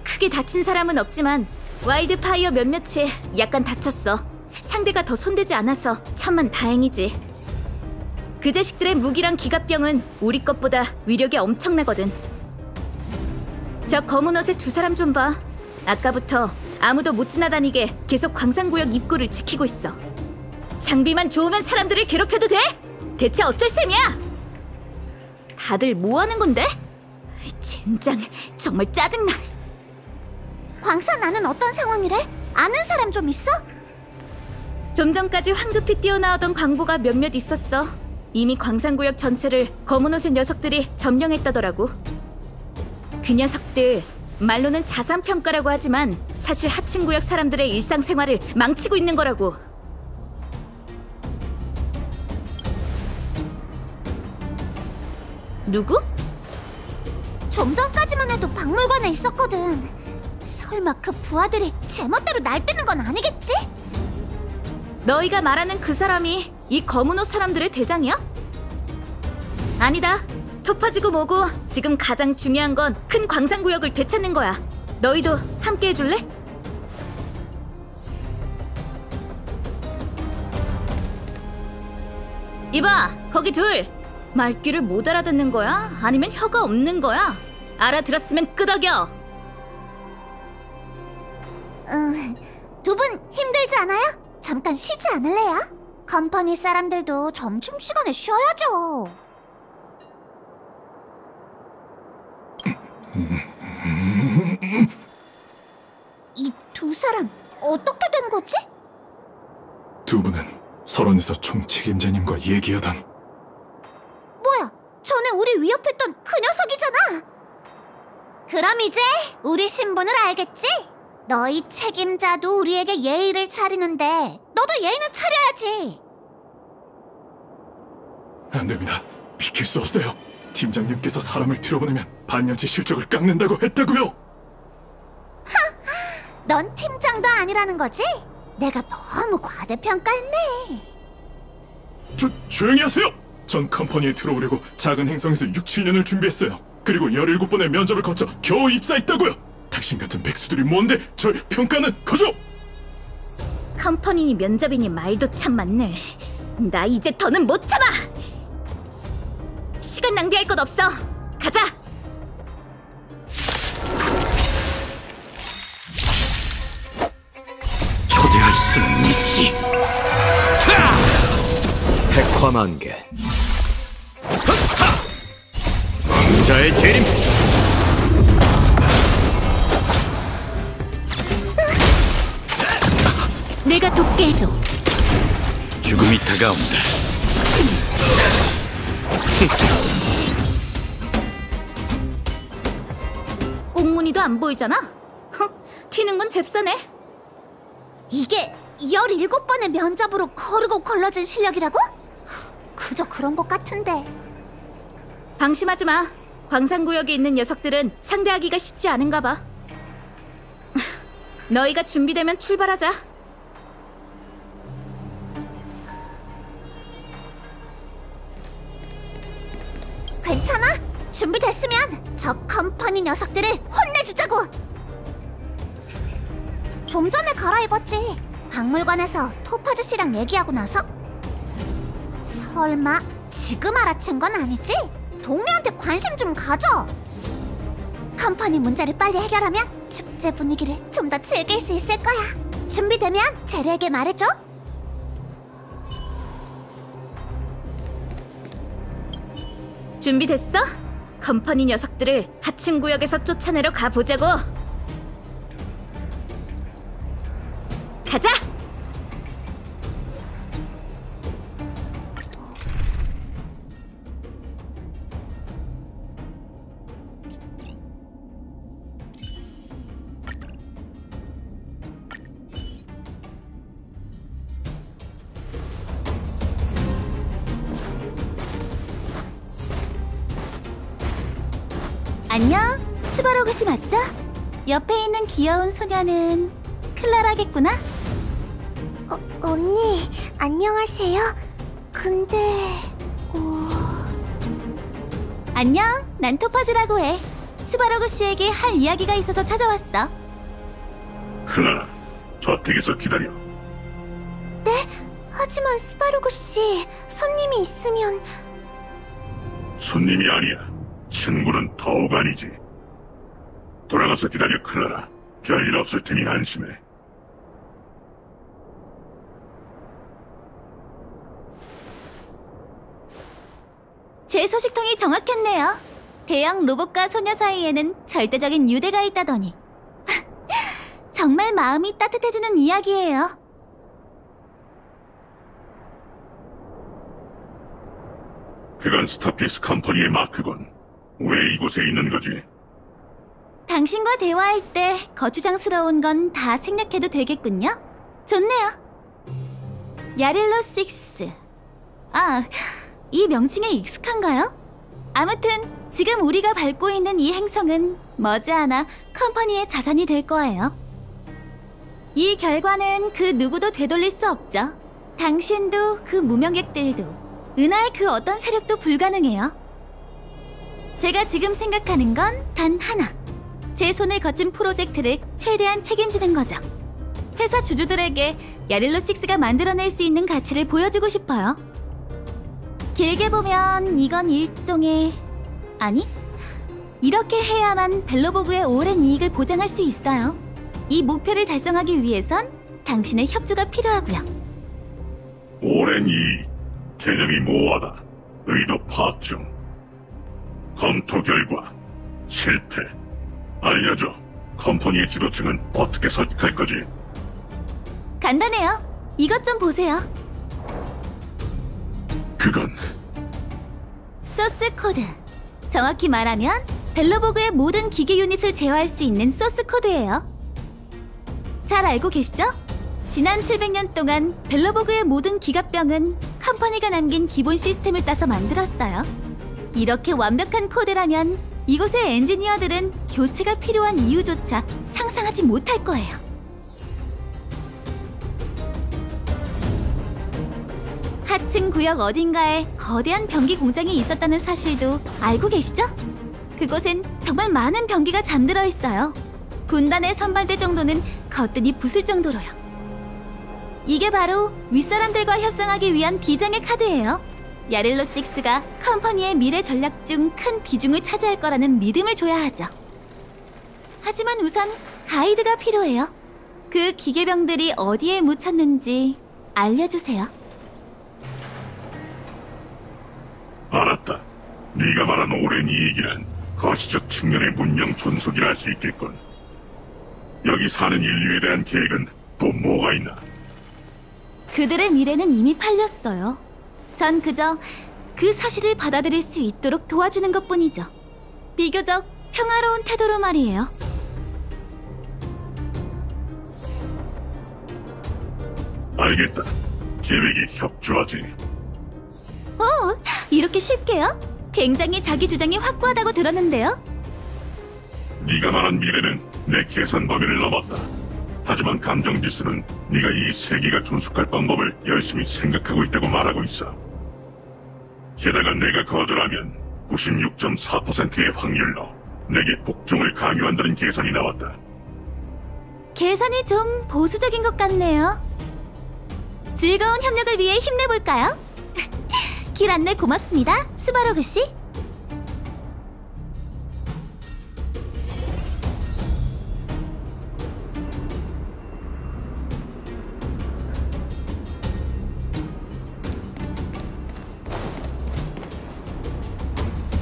크게 다친 사람은 없지만 와일드파이어 몇몇이 약간 다쳤어. 상대가 더 손대지 않아서 천만 다행이지. 그 자식들의 무기랑 기갑병은 우리 것보다 위력이 엄청나거든. 저 검은 옷의 두 사람 좀 봐. 아까부터 아무도 못 지나다니게 계속 광산구역 입구를 지키고 있어. 장비만 좋으면 사람들을 괴롭혀도 돼? 대체 어쩔 셈이야? 다들 뭐 하는 건데? 젠장, 정말 짜증나. 광산 안은 어떤 상황이래? 아는 사람 좀 있어? 좀 전까지 황급히 뛰어나오던 광부가 몇몇 있었어. 이미 광산구역 전체를 검은 옷의 녀석들이 점령했다더라고. 그 녀석들 말로는 자산평가라고 하지만 사실 하층구역 사람들의 일상생활을 망치고 있는 거라고. 누구? 좀 전까지만 해도 박물관에 있었거든. 설마 그 부하들이 제멋대로 날뛰는 건 아니겠지? 너희가 말하는 그 사람이 이 검은 옷 사람들의 대장이야? 아니다. 토파지고 뭐고 지금 가장 중요한 건 큰 광산구역을 되찾는 거야. 너희도 함께 해줄래? 이봐, 거기 둘! 말귀를 못 알아듣는 거야? 아니면 혀가 없는 거야? 알아들었으면 끄덕여! 두 분 힘들지 않아요? 잠깐 쉬지 않을래요? 컴퍼니 사람들도 점심시간에 쉬어야죠. 이 두 사람 어떻게 된 거지? 두 분은 설원에서 총책임자님과 얘기하던. 뭐야, 전에 우리 위협했던 그 녀석이잖아. 그럼 이제 우리 신분을 알겠지? 너희 책임자도 우리에게 예의를 차리는데 너도 예의는 차려야지. 안 됩니다. 비킬 수 없어요. 팀장님께서 사람을 들여보내면 반년치 실적을 깎는다고 했다고요. 넌 팀장도 아니라는 거지? 내가 너무 과대평가했네. 조용히 하세요! 전 컴퍼니에 들어오려고 작은 행성에서 6, 7년을 준비했어요. 그리고 17번의 면접을 거쳐 겨우 입사했다고요. 당신 같은 백수들이 뭔데 절 평가는 거죠? 컴퍼니니 면접이니 말도 참 많네. 나 이제 더는 못 참아! 시간 낭비할 것 없어. 가자! 초대할 수는 있지. 백화만개. 왕자의 재림. 내가 돕게 해줘. 죽음이 다가온다. 꽁무니도 안 보이잖아? 튀는 건 잽싸네. 이게 17번의 면접으로 거르고 걸러진 실력이라고? 그저 그런 것 같은데. 방심하지 마. 광산구역에 있는 녀석들은 상대하기가 쉽지 않은가 봐. 너희가 준비되면 출발하자. 괜찮아? 준비됐으면 저 컴퍼니 녀석들을 혼내주자고! 좀 전에 갈아입었지. 박물관에서 토파즈 씨랑 얘기하고 나서. 설마 지금 알아챈 건 아니지? 동료한테 관심 좀 가져! 컴퍼니 문제를 빨리 해결하면 축제 분위기를 좀 더 즐길 수 있을 거야. 준비되면 제리에게 말해줘. 준비됐어? 컴퍼니 녀석들을 하층 구역에서 쫓아내러 가보자고. 가자! 안녕, 스바로그 씨 맞죠? 옆에 있는 귀여운 소녀는 클라라겠구나? 언니, 안녕하세요. 근데... 안녕, 난 토파즈라고 해. 스바로그 씨에게 할 이야기가 있어서 찾아왔어. 클라라, 저택에서 기다려. 네? 하지만 스바로그 씨, 손님이 있으면... 손님이 아니야. 친구는 더욱 아니지. 돌아가서 기다려, 클라라. 별일 없을 테니 안심해. 제 소식통이 정확했네요. 대형 로봇과 소녀 사이에는 절대적인 유대가 있다더니. 정말 마음이 따뜻해지는 이야기예요. 그건 스타피스 컴퍼니의 마크군. 왜 이곳에 있는 거지? 당신과 대화할 때 거추장스러운 건 다 생략해도 되겠군요. 좋네요. 야릴로 6. 아, 이 명칭에 익숙한가요? 아무튼 지금 우리가 밟고 있는 이 행성은 머지않아 컴퍼니의 자산이 될 거예요. 이 결과는 그 누구도 되돌릴 수 없죠. 당신도 그 무명객들도 은하의 그 어떤 세력도 불가능해요. 제가 지금 생각하는 건 단 하나. 제 손을 거친 프로젝트를 최대한 책임지는 거죠. 회사 주주들에게 야릴로 6가 만들어낼 수 있는 가치를 보여주고 싶어요. 길게 보면 이건 일종의... 아니, 이렇게 해야만 벨로보그의 오랜 이익을 보장할 수 있어요. 이 목표를 달성하기 위해선 당신의 협조가 필요하고요. 오랜 이익, 개념이 모호하다. 의도 파악 중. 검토 결과 실패. 알려줘. 컴퍼니의 지도층은 어떻게 설득할 거지? 간단해요. 이것 좀 보세요. 그건 소스 코드. 정확히 말하면 벨로보그의 모든 기계 유닛을 제어할 수 있는 소스 코드예요. 잘 알고 계시죠? 지난 700년 동안 벨로보그의 모든 기갑병은 컴퍼니가 남긴 기본 시스템을 따서 만들었어요. 이렇게 완벽한 코드라면 이곳의 엔지니어들은 교체가 필요한 이유조차 상상하지 못할 거예요. 하층 구역 어딘가에 거대한 변기 공장이 있었다는 사실도 알고 계시죠? 그곳엔 정말 많은 변기가 잠들어 있어요. 군단의 선발대 정도는 거뜬히 부술 정도로요. 이게 바로 윗사람들과 협상하기 위한 비장의 카드예요. 야릴로 6가 컴퍼니의 미래 전략 중 큰 비중을 차지할 거라는 믿음을 줘야 하죠. 하지만 우선 가이드가 필요해요. 그 기계병들이 어디에 묻혔는지 알려주세요. 알았다. 네가 말한 오랜 이익이란 거시적 측면의 문명 존속이라 할 수 있겠군. 여기 사는 인류에 대한 계획은 또 뭐가 있나? 그들의 미래는 이미 팔렸어요. 전 그저 그 사실을 받아들일 수 있도록 도와주는 것뿐이죠. 비교적 평화로운 태도로 말이에요. 알겠다. 계획에 협조하지. 오, 이렇게 쉽게요? 굉장히 자기 주장이 확고하다고 들었는데요. 네가 말한 미래는 내 계산 범위를 넘었다. 하지만 감정지수는 네가 이 세계가 존속할 방법을 열심히 생각하고 있다고 말하고 있어. 게다가 내가 거절하면 96.4%의 확률로 내게 복종을 강요한다는 계산이 나왔다. 계산이 좀 보수적인 것 같네요. 즐거운 협력을 위해 힘내볼까요? 길 안내 고맙습니다, 스바로그 씨.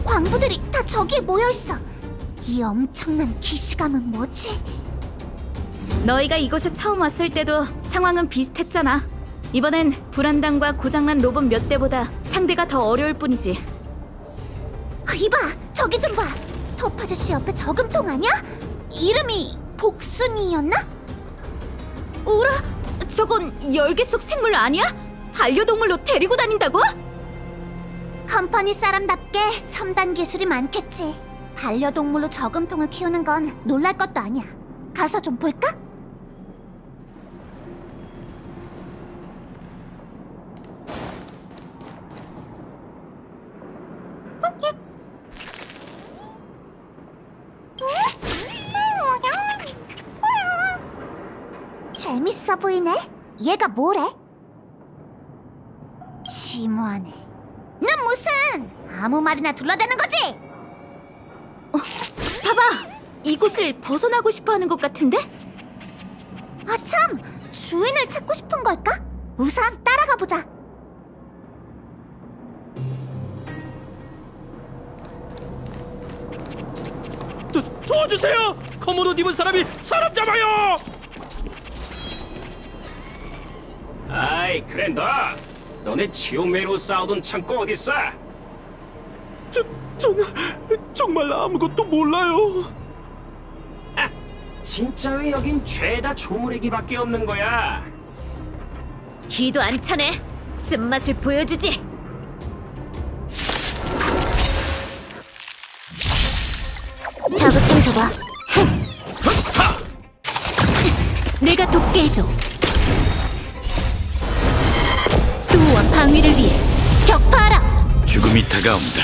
광부들이 다 저기에 모여있어. 이 엄청난 기시감은 뭐지? 너희가 이곳에 처음 왔을 때도 상황은 비슷했잖아. 이번엔 불안당과 고장난 로봇 몇 대보다 상대가 더 어려울 뿐이지. 이봐, 저기 좀 봐. 토파즈 씨 옆에 저금통 아니야? 이름이 복순이였나? 오라? 저건 열개 속 생물 아니야? 반려동물로 데리고 다닌다고? 컴퍼니 사람답게 첨단 기술이 많겠지. 반려동물로 저금통을 키우는 건 놀랄 것도 아니야. 가서 좀 볼까? 재밌어 보이네. 얘가 뭐래? 심오하네. 넌 무슨 아무 말이나 둘러대는 거지? 봐봐! 이곳을 벗어나고 싶어하는 것 같은데? 아 참! 주인을 찾고 싶은 걸까? 우선 따라가 보자. 도와주세요! 검은 옷 입은 사람이 사람 잡아요! 아이 그래 너네 치오메로 싸우던 창고 어딨어? 정말 아무것도 몰라요. 진짜 왜 여긴 죄다 조무래기밖에 없는 거야? 기도 안 차네. 쓴맛을 보여주지. 자극 좀 줘봐. 내가 돕게 해줘. 수호와 방위를 위해 격파하라. 죽음이 다가온다.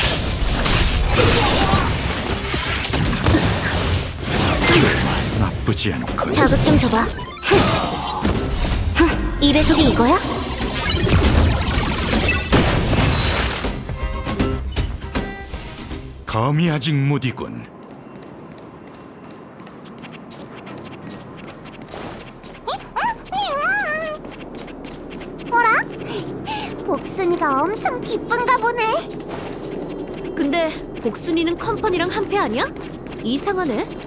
나쁘지 않군. 자극 좀 줘봐. 이 배속이 이거야? 검이 아직 무디군. 뭐라? 복순이가 엄청 기쁜가 보네. 근데 복순이는 컴퍼니랑 한패 아니야? 이상하네.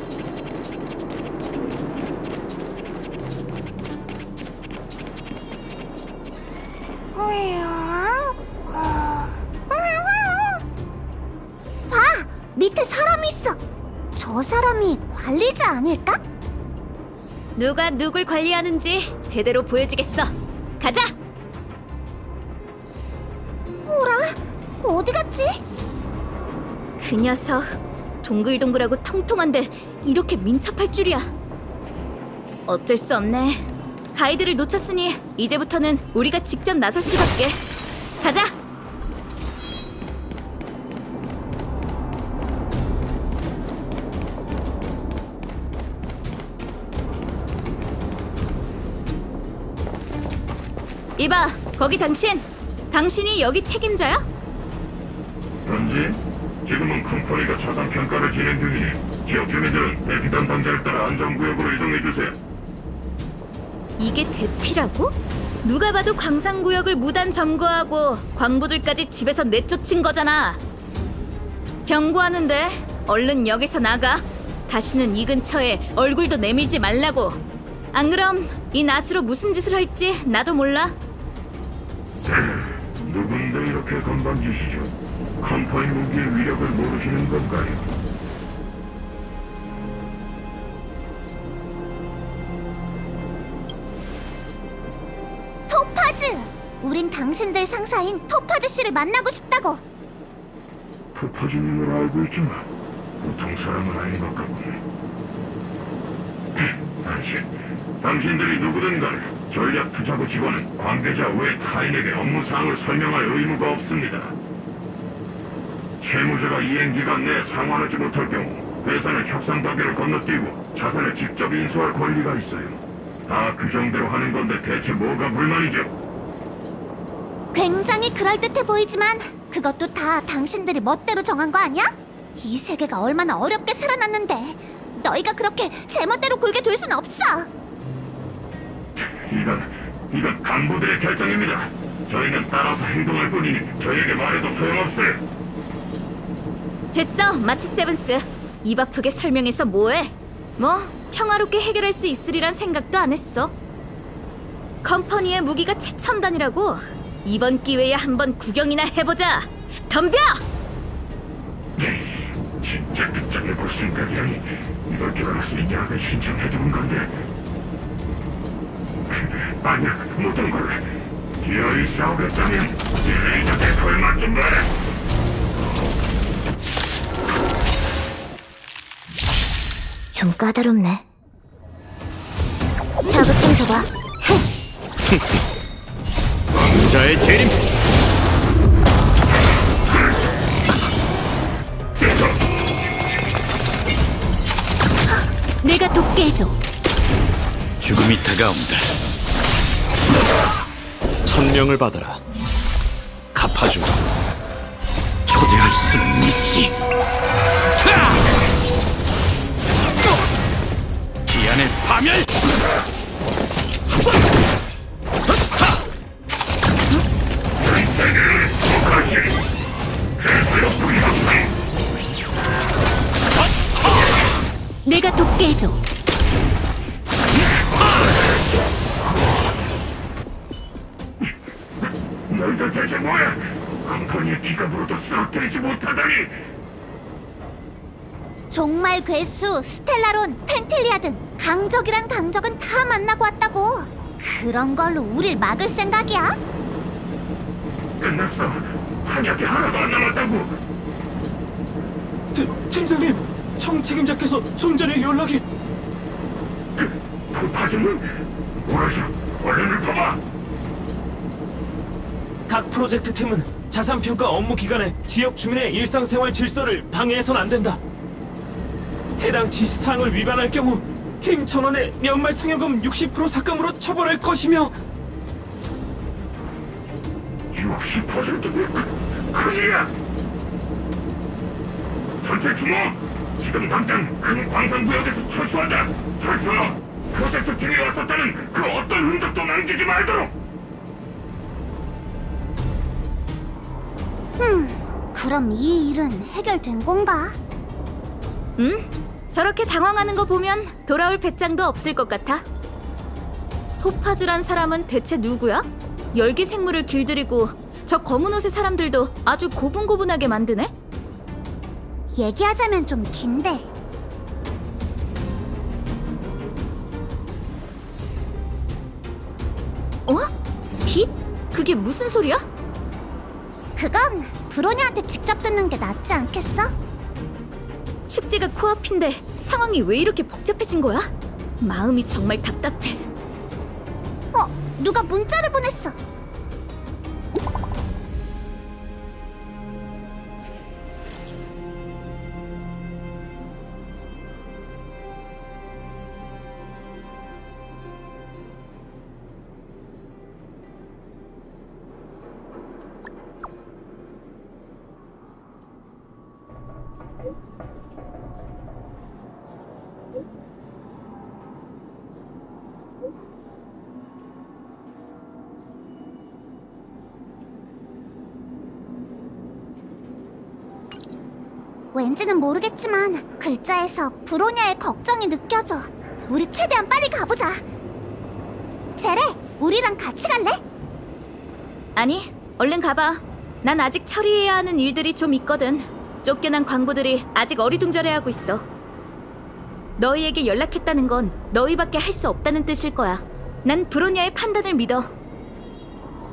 봐! 밑에 사람이 있어. 저 사람이 관리자 아닐까? 누가 누굴 관리하는지 제대로 보여주겠어. 가자! 뭐라? 어디 갔지? 그 녀석 동글동글하고 통통한데 이렇게 민첩할 줄이야. 어쩔 수 없네. 가이드를 놓쳤으니 이제부터는 우리가 직접 나설 수밖에. 가자! 이봐, 거기 당신이 여기 책임자야? 현재 지금은 컴퍼니가 자산 평가를 진행 중이니 지역 주민들은 대피 담당자를 따라 안전구역으로 이동해주세요. 이게 대피라고? 누가 봐도 광산구역을 무단 점거하고 광부들까지 집에서 내쫓은 거잖아. 경고하는데 얼른 여기서 나가. 다시는 이 근처에 얼굴도 내밀지 말라고. 안 그럼 이 낫으로 무슨 짓을 할지 나도 몰라. 누군데 이렇게 건방지시죠? 컴퍼니 무기의 위력을 모르시는 건가요? 토파즈! 우린 당신들 상사인 토파즈 씨를 만나고 싶다고. 토파즈님을 알고 있지만 보통 사람은 아닌 것 같군요. 당신들이 누구든 간에 전략 투자부 직원은 관계자 외 타인에게 업무 사항을 설명할 의무가 없습니다. 채무자가 이행기간 내에 상환하지 못할 경우 회사는 협상 단계를 건너뛰고 자산을 직접 인수할 권리가 있어요. 다 규정대로 하는 건데 대체 뭐가 불만이죠? 굉장히 그럴듯해 보이지만 그것도 다 당신들이 멋대로 정한 거 아니야? 이 세계가 얼마나 어렵게 살아났는데 너희가 그렇게 제멋대로 굴게 될 순 없어. 이건 간부들의 결정입니다. 저희는 따라서 행동할 뿐이니 저희에게 말해도 소용없어요. 됐어, 마치 세븐스. 입 아프게 설명해서 뭐해? 뭐 평화롭게 해결할 수 있으리란 생각도 안 했어. 컴퍼니의 무기가 최첨단이라고. 이번 기회에 한번 구경이나 해보자. 덤벼! 진짜 끝장내볼 생각이 아니 이럴 줄 알았으니 약을 신청해두는 건데. 아니야, 모든 걸 기어이 싸우겠다면 이 레이저에 걸맞 좀 봐라. 좀 까다롭네. 자극 좀 줘봐. 왕자의 재림. 내가 돕게 해줘. 죽음이 다가온다. 천명을 받아라. 갚아주마. 초대할 수는 있지. 미안해 파멸! 내가 돕게 해줘. 너희들 대체 뭐야? 컴퍼니의 기갑으로도 쓰러뜨리지 못하다니! 종말 괴수, 스텔라론, 펜틸리아 등 강적이란 강적은 다 만나고 왔다고. 그런 걸로 우릴 막을 생각이야? 끝났어. 한약이 하나도 안 남았다고. 팀장님, 청 책임자께서 좀 전에 연락이... 그 파지는? 뭐라셔? 얼른 봐봐. 각 프로젝트 팀은 자산평가 업무 기간에 지역 주민의 일상생활 질서를 방해해선 안 된다. 해당 지시사항을 위반할 경우 팀 전원의 연말 상여금 60% 삭감으로 처벌할 것이며 60%면 큰일이야. 전체 주목! 지금 당장 큰 광산구역에서 철수한다. 철수! 프로젝트 팀이 왔었다는 그 어떤 흔적도 남기지 말도록. 그럼 이 일은 해결된 건가? 응? 저렇게 당황하는 거 보면 돌아올 배짱도 없을 것 같아. 토파즈란 사람은 대체 누구야? 열기 생물을 길들이고 저 검은 옷의 사람들도 아주 고분고분하게 만드네? 얘기하자면 좀 긴데. 어? 빛? 그게 무슨 소리야? 그건 브로냐한테 직접 듣는 게 낫지 않겠어? 축제가 코앞인데 상황이 왜 이렇게 복잡해진 거야? 마음이 정말 답답해. 누가 문자를 보냈어. 왠지는 모르겠지만 글자에서 브로냐의 걱정이 느껴져. 우리 최대한 빨리 가보자. 제레, 우리랑 같이 갈래? 아니, 얼른 가봐. 난 아직 처리해야 하는 일들이 좀 있거든. 쫓겨난 광부들이 아직 어리둥절해하고 있어. 너희에게 연락했다는 건 너희밖에 할 수 없다는 뜻일 거야. 난 브로냐의 판단을 믿어.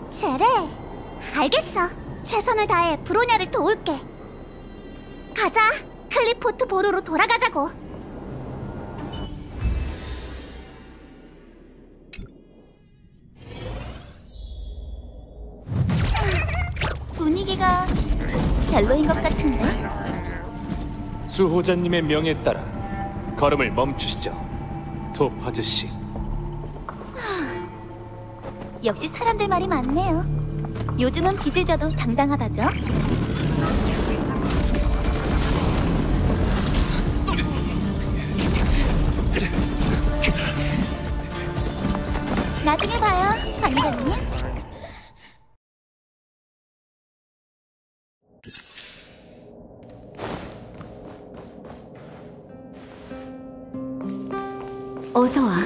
제레, 알겠어. 최선을 다해 브로냐를 도울게. 가자, 클리포트 보루로 돌아가자고. 분위기가 별로인 것 같은데? 수호자님의 명에 따라 걸음을 멈추시죠, 토파즈 씨. 역시 사람들 말이 많네요. 요즘은 빚을 져도 당당하다죠? 나중에 봐요, 장관님. 어서 와.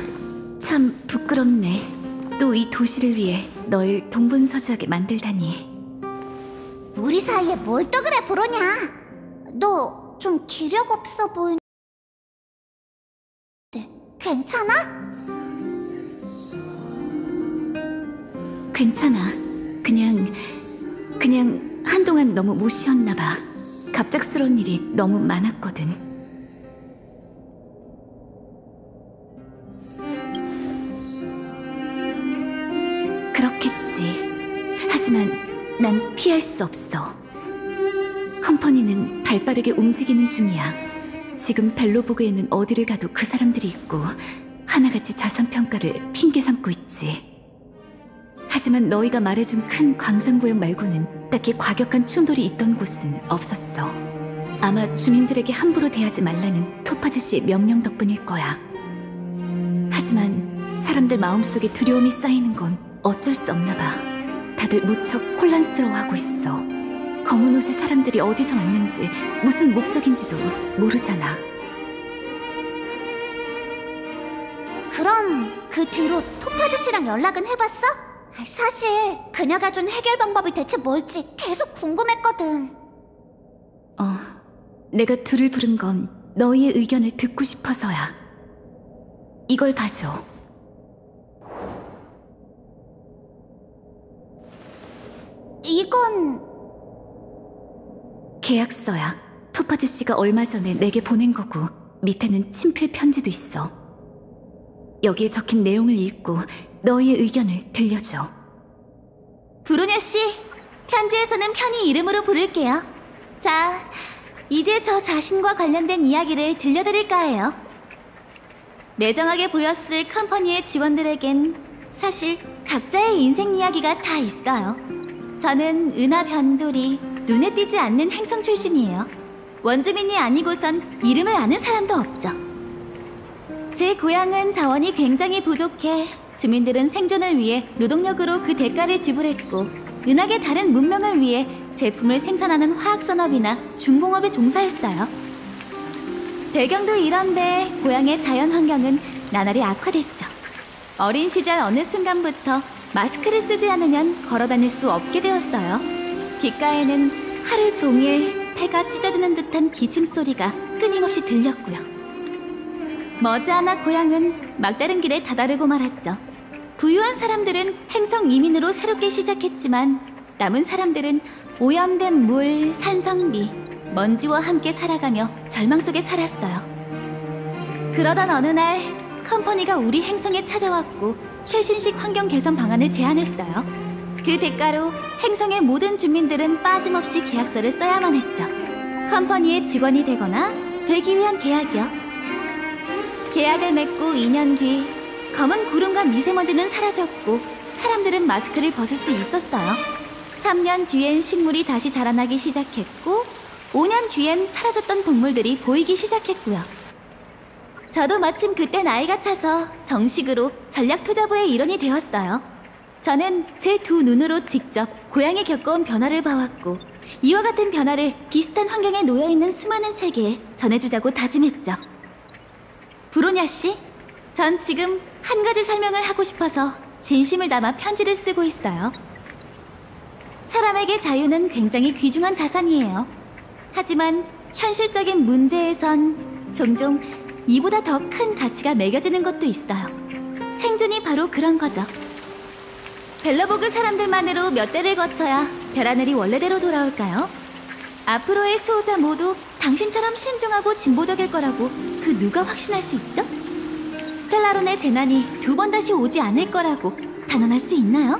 참 부끄럽네. 또 이 도시를 위해 널 동분서주하게 만들다니. 우리 사이에 뭘 또 그래, 브로냐. 너 좀 기력 없어 보이는데 괜찮아? 괜찮아. 그냥 한동안 너무 못 쉬었나 봐. 갑작스러운 일이 너무 많았거든. 그렇겠지. 하지만 난 피할 수 없어. 컴퍼니는 발빠르게 움직이는 중이야. 지금 벨로보그에는 어디를 가도 그 사람들이 있고 하나같이 자산평가를 핑계 삼고 있지. 하지만 너희가 말해준 큰 광산구역 말고는 딱히 과격한 충돌이 있던 곳은 없었어. 아마 주민들에게 함부로 대하지 말라는 토파즈 씨의 명령 덕분일 거야. 하지만 사람들 마음속에 두려움이 쌓이는 건 어쩔 수 없나 봐. 다들 무척 혼란스러워하고 있어. 검은 옷의 사람들이 어디서 왔는지 무슨 목적인지도 모르잖아. 그럼 그 뒤로 토파즈 씨랑 연락은 해봤어? 사실 그녀가 준 해결 방법이 대체 뭘지 계속 궁금했거든. 내가 둘을 부른 건 너희의 의견을 듣고 싶어서야. 이걸 봐줘. 이건... 계약서야. 토파즈 씨가 얼마 전에 내게 보낸 거고 밑에는 친필 편지도 있어. 여기에 적힌 내용을 읽고 너희의 의견을 들려줘. 브로냐 씨, 편지에서는 편히 이름으로 부를게요. 자, 이제 저 자신과 관련된 이야기를 들려드릴까 해요. 매정하게 보였을 컴퍼니의 직원들에겐 사실 각자의 인생 이야기가 다 있어요. 저는 은하 변돌이, 눈에 띄지 않는 행성 출신이에요. 원주민이 아니고선 이름을 아는 사람도 없죠. 제 고향은 자원이 굉장히 부족해 주민들은 생존을 위해 노동력으로 그 대가를 지불했고, 은하계 다른 문명을 위해 제품을 생산하는 화학산업이나 중공업에 종사했어요. 배경도 이런데 고향의 자연 환경은 나날이 악화됐죠. 어린 시절 어느 순간부터 마스크를 쓰지 않으면 걸어다닐 수 없게 되었어요. 귓가에는 하루 종일 폐가 찢어지는 듯한 기침 소리가 끊임없이 들렸고요. 머지않아 고향은 막다른 길에 다다르고 말았죠. 부유한 사람들은 행성 이민으로 새롭게 시작했지만 남은 사람들은 오염된 물, 산성비, 먼지와 함께 살아가며 절망 속에 살았어요. 그러던 어느 날 컴퍼니가 우리 행성에 찾아왔고 최신식 환경 개선 방안을 제안했어요. 그 대가로 행성의 모든 주민들은 빠짐없이 계약서를 써야만 했죠. 컴퍼니의 직원이 되거나 되기 위한 계약이요. 계약을 맺고 2년 뒤 검은 구름과 미세먼지는 사라졌고 사람들은 마스크를 벗을 수 있었어요. 3년 뒤엔 식물이 다시 자라나기 시작했고 5년 뒤엔 사라졌던 동물들이 보이기 시작했고요. 저도 마침 그때 나이가 차서 정식으로 전략투자부의 일원이 되었어요. 저는 제 두 눈으로 직접 고향에 겪어온 변화를 봐왔고 이와 같은 변화를 비슷한 환경에 놓여있는 수많은 세계에 전해주자고 다짐했죠. 브로냐 씨, 전 지금 한 가지 설명을 하고 싶어서 진심을 담아 편지를 쓰고 있어요. 사람에게 자유는 굉장히 귀중한 자산이에요. 하지만 현실적인 문제에선 종종 이보다 더 큰 가치가 매겨지는 것도 있어요. 생존이 바로 그런 거죠. 벨러보그 사람들만으로 몇 대를 거쳐야 별하늘이 원래대로 돌아올까요? 앞으로의 수호자 모두 당신처럼 신중하고 진보적일 거라고 그 누가 확신할 수 있죠? 스텔라론의 재난이 두 번 다시 오지 않을 거라고 단언할 수 있나요?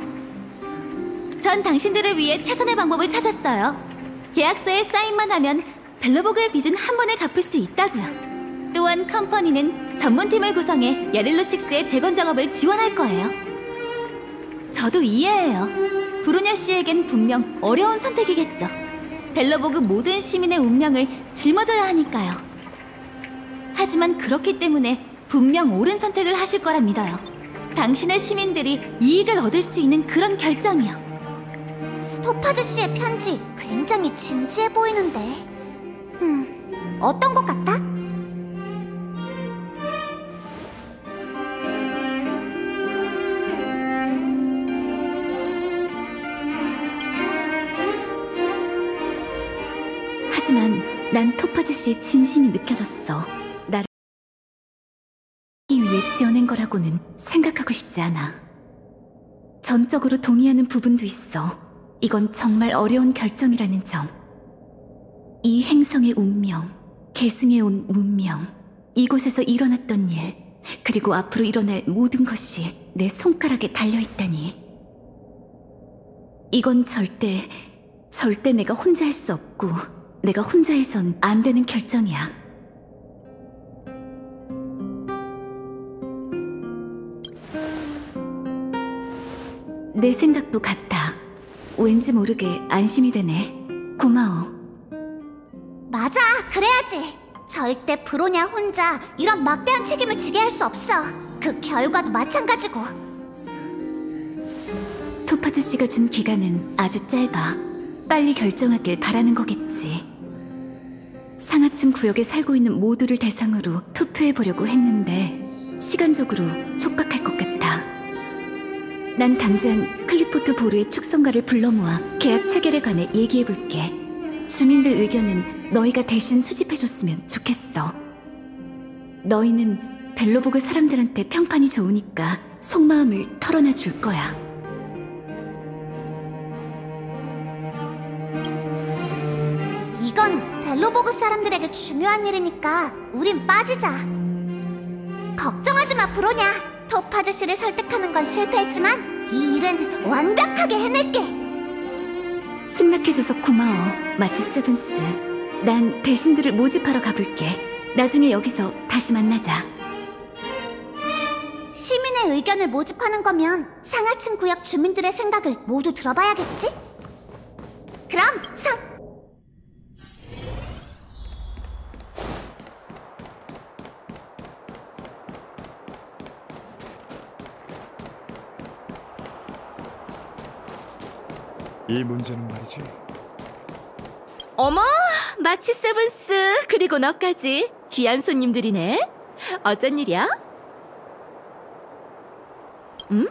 전 당신들을 위해 최선의 방법을 찾았어요. 계약서에 사인만 하면 벨러보그의 빚은 한 번에 갚을 수 있다고요. 또한 컴퍼니는 전문팀을 구성해 야릴로6의 재건 작업을 지원할 거예요. 저도 이해해요. 브루냐 씨에겐 분명 어려운 선택이겠죠. 벨러보그 모든 시민의 운명을 짊어져야 하니까요. 하지만 그렇기 때문에 분명 옳은 선택을 하실 거라 믿어요. 당신의 시민들이 이익을 얻을 수 있는 그런 결정이요. 토파즈 씨의 편지 굉장히 진지해 보이는데 어떤 것 같아? 하지만 난 토파즈 씨의 진심이 느껴졌어. 나를 하기 위해 지어낸 거라고는 생각하고 싶지 않아. 전적으로 동의하는 부분도 있어. 이건 정말 어려운 결정이라는 점. 이 행성의 운명, 계승해온 문명, 이곳에서 일어났던 일, 그리고 앞으로 일어날 모든 것이 내 손가락에 달려있다니. 이건 절대 내가 혼자 할 수 없고 내가 혼자 해선 안 되는 결정이야. 내 생각도 같아. 왠지 모르게 안심이 되네. 고마워. 맞아, 그래야지. 절대 브로냐 혼자 이런 막대한 책임을 지게 할 수 없어. 그 결과도 마찬가지고. 토파즈 씨가 준 기간은 아주 짧아. 빨리 결정하길 바라는 거겠지. 상하층 구역에 살고 있는 모두를 대상으로 투표해보려고 했는데 시간적으로 촉박할 것 같아. 난 당장 클리포트 보르의 축성가를 불러 모아 계약 체결에 관해 얘기해볼게. 주민들 의견은 너희가 대신 수집해줬으면 좋겠어. 너희는 벨로보그 사람들한테 평판이 좋으니까 속마음을 털어놔 줄 거야. 이건 벨로보그 사람들에게 중요한 일이니까 우린 빠지자. 걱정하지 마, 브로냐. 토파즈 씨를 설득하는 건 실패했지만 이 일은 완벽하게 해낼게. 승낙해줘서 고마워, 마치 세븐스. 난 대신들을 모집하러 가볼게. 나중에 여기서 다시 만나자. 시민의 의견을 모집하는 거면 상하층 구역 주민들의 생각을 모두 들어봐야겠지? 그럼 이 문제는 말이지. 어머, 마치 세븐스, 그리고 너까지 귀한 손님들이네. 어쩐 일이야? 응?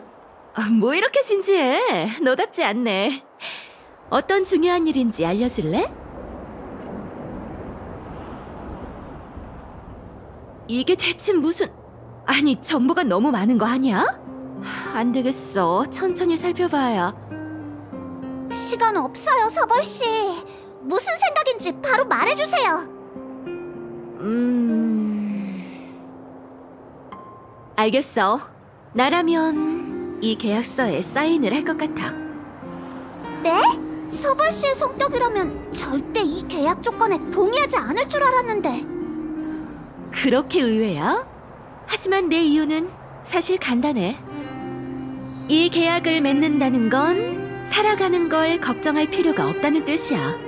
뭐 이렇게 진지해? 너답지 않네. 어떤 중요한 일인지 알려줄래? 이게 대체 무슨... 아니, 정보가 너무 많은 거 아니야? 안 되겠어. 천천히 살펴봐야. 시간 없어요, 서벌씨. 무슨 생각인지 바로 말해주세요. 알겠어. 나라면 이 계약서에 사인을 할 것 같아. 네? 서벌씨의 성격이라면 절대 이 계약 조건에 동의하지 않을 줄 알았는데. 그렇게 의외야? 하지만 내 이유는 사실 간단해. 이 계약을 맺는다는 건 살아가는 걸 걱정할 필요가 없다는 뜻이야.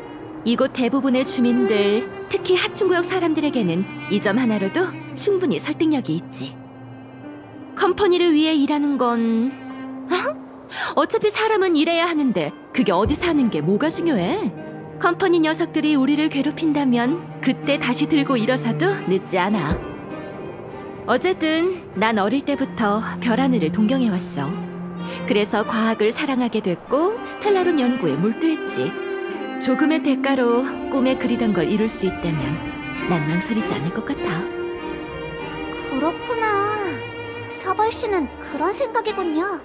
이곳 대부분의 주민들, 특히 하층구역 사람들에게는 이 점 하나로도 충분히 설득력이 있지. 컴퍼니를 위해 일하는 건... 어차피 사람은 일해야 하는데 그게 어디서 하는 게 뭐가 중요해? 컴퍼니 녀석들이 우리를 괴롭힌다면 그때 다시 들고 일어서도 늦지 않아. 어쨌든 난 어릴 때부터 별 하늘을 동경해왔어. 그래서 과학을 사랑하게 됐고 스텔라론 연구에 몰두했지. 조금의 대가로 꿈에 그리던 걸 이룰 수 있다면 난 망설이지 않을 것 같아. 그렇구나. 서벌씨는 그런 생각이군요.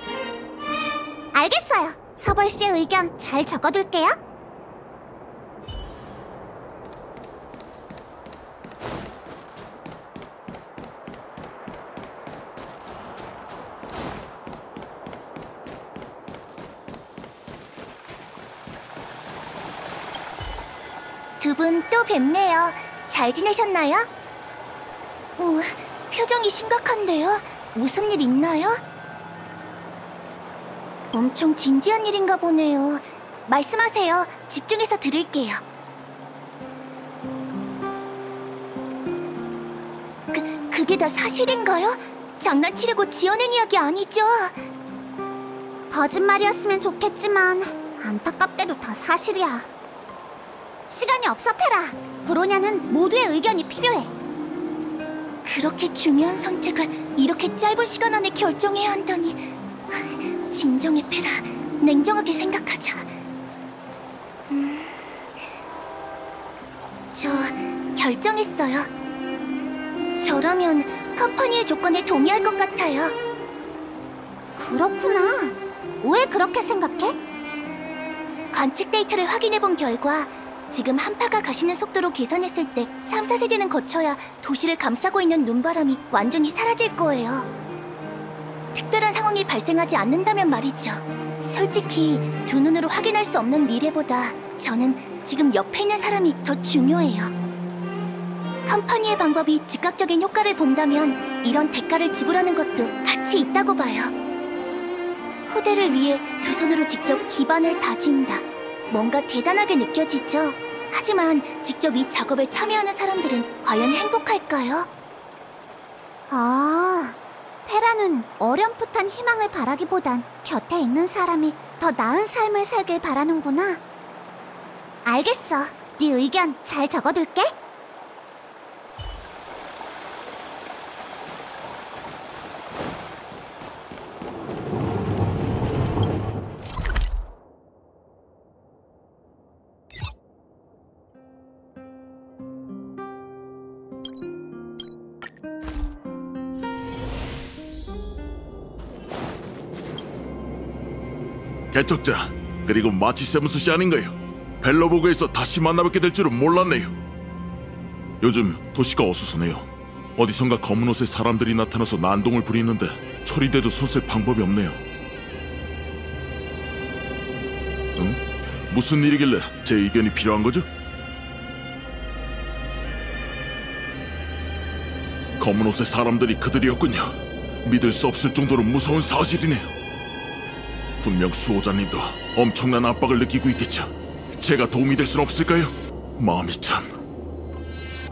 알겠어요. 서벌씨의 의견 잘 적어둘게요. 두 분 또 뵙네요. 잘 지내셨나요? 표정이 심각한데요? 무슨 일 있나요? 엄청 진지한 일인가 보네요. 말씀하세요. 집중해서 들을게요. 그게 다 사실인가요? 장난치려고 지어낸 이야기 아니죠? 거짓말이었으면 좋겠지만 안타깝게도 다 사실이야. 시간이 없어, 페라. 브로냐는 모두의 의견이 필요해. 그렇게 중요한 선택을 이렇게 짧은 시간 안에 결정해야 한다니. 진정해, 페라. 냉정하게 생각하자. 저 결정했어요. 저라면 컴퍼니의 조건에 동의할 것 같아요. 그렇구나. 왜 그렇게 생각해? 관측 데이터를 확인해본 결과 지금 한파가 가시는 속도로 계산했을 때 3, 4세대는 거쳐야 도시를 감싸고 있는 눈바람이 완전히 사라질 거예요. 특별한 상황이 발생하지 않는다면 말이죠. 솔직히 두 눈으로 확인할 수 없는 미래보다 저는 지금 옆에 있는 사람이 더 중요해요. 컴퍼니의 방법이 즉각적인 효과를 본다면 이런 대가를 지불하는 것도 가치 있다고 봐요. 후대를 위해 두 손으로 직접 기반을 다진다. 뭔가 대단하게 느껴지죠? 하지만 직접 이 작업에 참여하는 사람들은 과연 행복할까요? 페라는 어렴풋한 희망을 바라기보단 곁에 있는 사람이 더 나은 삶을 살길 바라는구나. 알겠어. 네 의견 잘 적어둘게. 개척자, 그리고 마치 세븐스 씨 아닌가요? 벨로보그에서 다시 만나뵙게 될 줄은 몰랐네요. 요즘 도시가 어수선해요. 어디선가 검은 옷의 사람들이 나타나서 난동을 부리는데 처리돼도 손쓸 방법이 없네요. 응? 무슨 일이길래 제 의견이 필요한 거죠? 검은 옷의 사람들이 그들이었군요. 믿을 수 없을 정도로 무서운 사실이네요. 분명 수호자님도 엄청난 압박을 느끼고 있겠죠. 제가 도움이 될 순 없을까요? 마음이 참...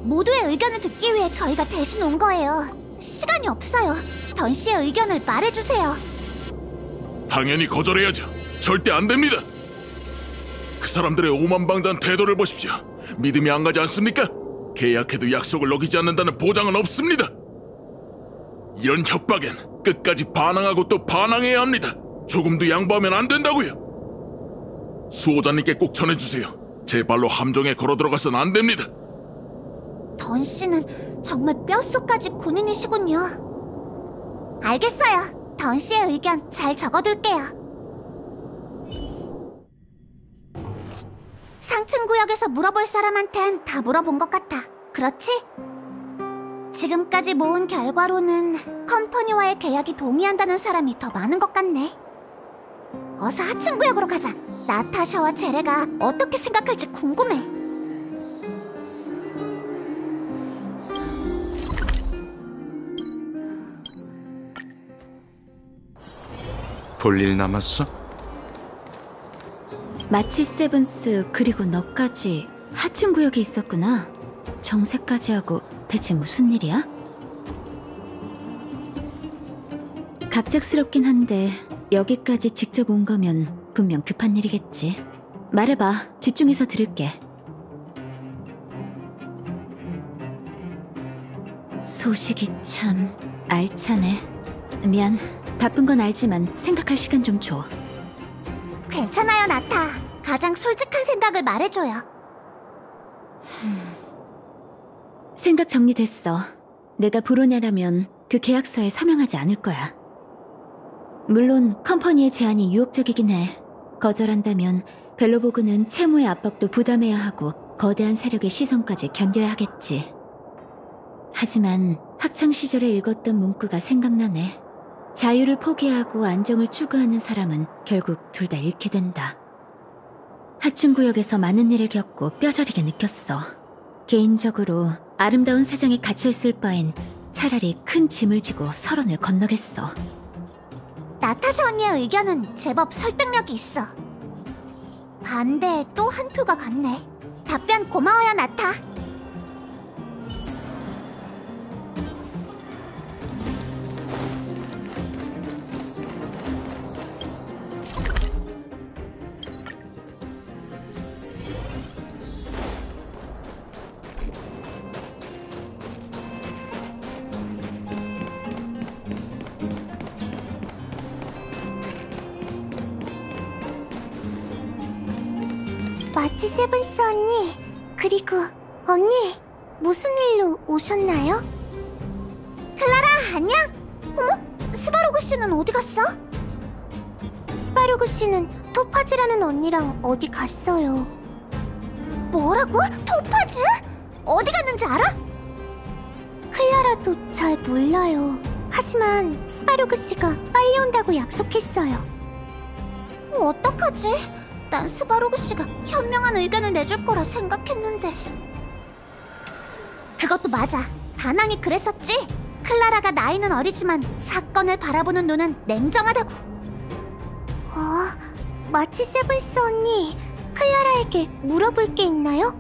모두의 의견을 듣기 위해 저희가 대신 온 거예요. 시간이 없어요. 던 씨의 의견을 말해주세요. 당연히 거절해야죠. 절대 안 됩니다. 그 사람들의 오만방자한 태도를 보십시오. 믿음이 안 가지 않습니까? 계약해도 약속을 어기지 않는다는 보장은 없습니다. 이런 협박엔 끝까지 반항하고 또 반항해야 합니다. 조금도 양보하면 안 된다고요. 수호자님께 꼭 전해주세요. 제 발로 함정에 걸어 들어가선 안 됩니다. 던 씨는 정말 뼛속까지 군인이시군요. 알겠어요. 던 씨의 의견 잘 적어둘게요. 상층 구역에서 물어볼 사람한텐 다 물어본 것 같아. 그렇지? 지금까지 모은 결과로는 컴퍼니와의 계약이 동의한다는 사람이 더 많은 것 같네. 어서 하층 구역으로 가자. 나타샤와 제레가 어떻게 생각할지 궁금해. 볼 일 남았어? 마치 세븐스 그리고 너까지 하층 구역에 있었구나. 정색까지 하고 대체 무슨 일이야? 갑작스럽긴 한데 여기까지 직접 온 거면 분명 급한 일이겠지. 말해봐. 집중해서 들을게. 소식이 참 알차네. 미안. 바쁜 건 알지만 생각할 시간 좀 줘. 괜찮아요, 나타. 가장 솔직한 생각을 말해줘요. 생각 정리됐어. 내가 브로냐라면 그 계약서에 서명하지 않을 거야. 물론 컴퍼니의 제안이 유혹적이긴 해. 거절한다면 벨로보그는 채무의 압박도 부담해야 하고 거대한 세력의 시선까지 견뎌야 하겠지. 하지만 학창시절에 읽었던 문구가 생각나네. 자유를 포기하고 안정을 추구하는 사람은 결국 둘 다 잃게 된다. 하층구역에서 많은 일을 겪고 뼈저리게 느꼈어. 개인적으로 아름다운 세상에 갇혀있을 바엔 차라리 큰 짐을 지고 설원을 건너겠어. 나타샤 언니의 의견은 제법 설득력이 있어. 반대에 또 한 표가 같네. 답변 고마워요, 나타. 마치 세븐스 언니, 그리고 언니, 무슨 일로 오셨나요? 클라라, 안녕? 어머, 스바로그 씨는 어디 갔어? 스바로그 씨는 토파즈라는 언니랑 어디 갔어요. 뭐라고? 토파즈? 어디 갔는지 알아? 클라라도 잘 몰라요. 하지만 스바로그 씨가 빨리 온다고 약속했어요. 어떡하지? 난 스바로그 씨가 현명한 의견을 내줄 거라 생각했는데. 그것도 맞아. 다낭이 그랬었지. 클라라가 나이는 어리지만 사건을 바라보는 눈은 냉정하다고. 마치 세븐스 언니, 클라라에게 물어볼 게 있나요?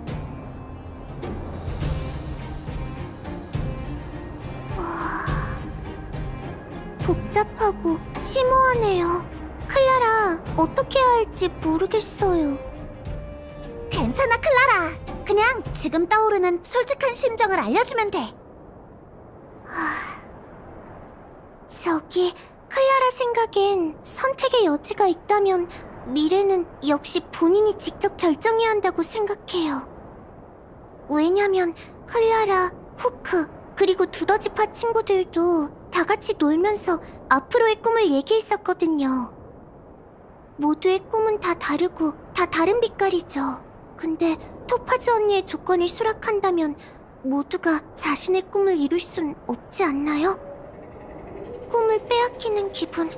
속상하네요. 클라라, 어떻게 해야 할지 모르겠어요. 괜찮아, 클라라. 그냥 지금 떠오르는 솔직한 심정을 알려주면 돼. 저기, 클라라 생각엔 선택의 여지가 있다면 미래는 역시 본인이 직접 결정해야 한다고 생각해요. 왜냐면 클라라, 후크, 그리고 두더지파 친구들도 다 같이 놀면서 앞으로의 꿈을 얘기했었거든요. 모두의 꿈은 다 다르고 다 다른 빛깔이죠. 근데 토파즈 언니의 조건을 수락한다면 모두가 자신의 꿈을 이룰 순 없지 않나요? 꿈을 빼앗기는 기분,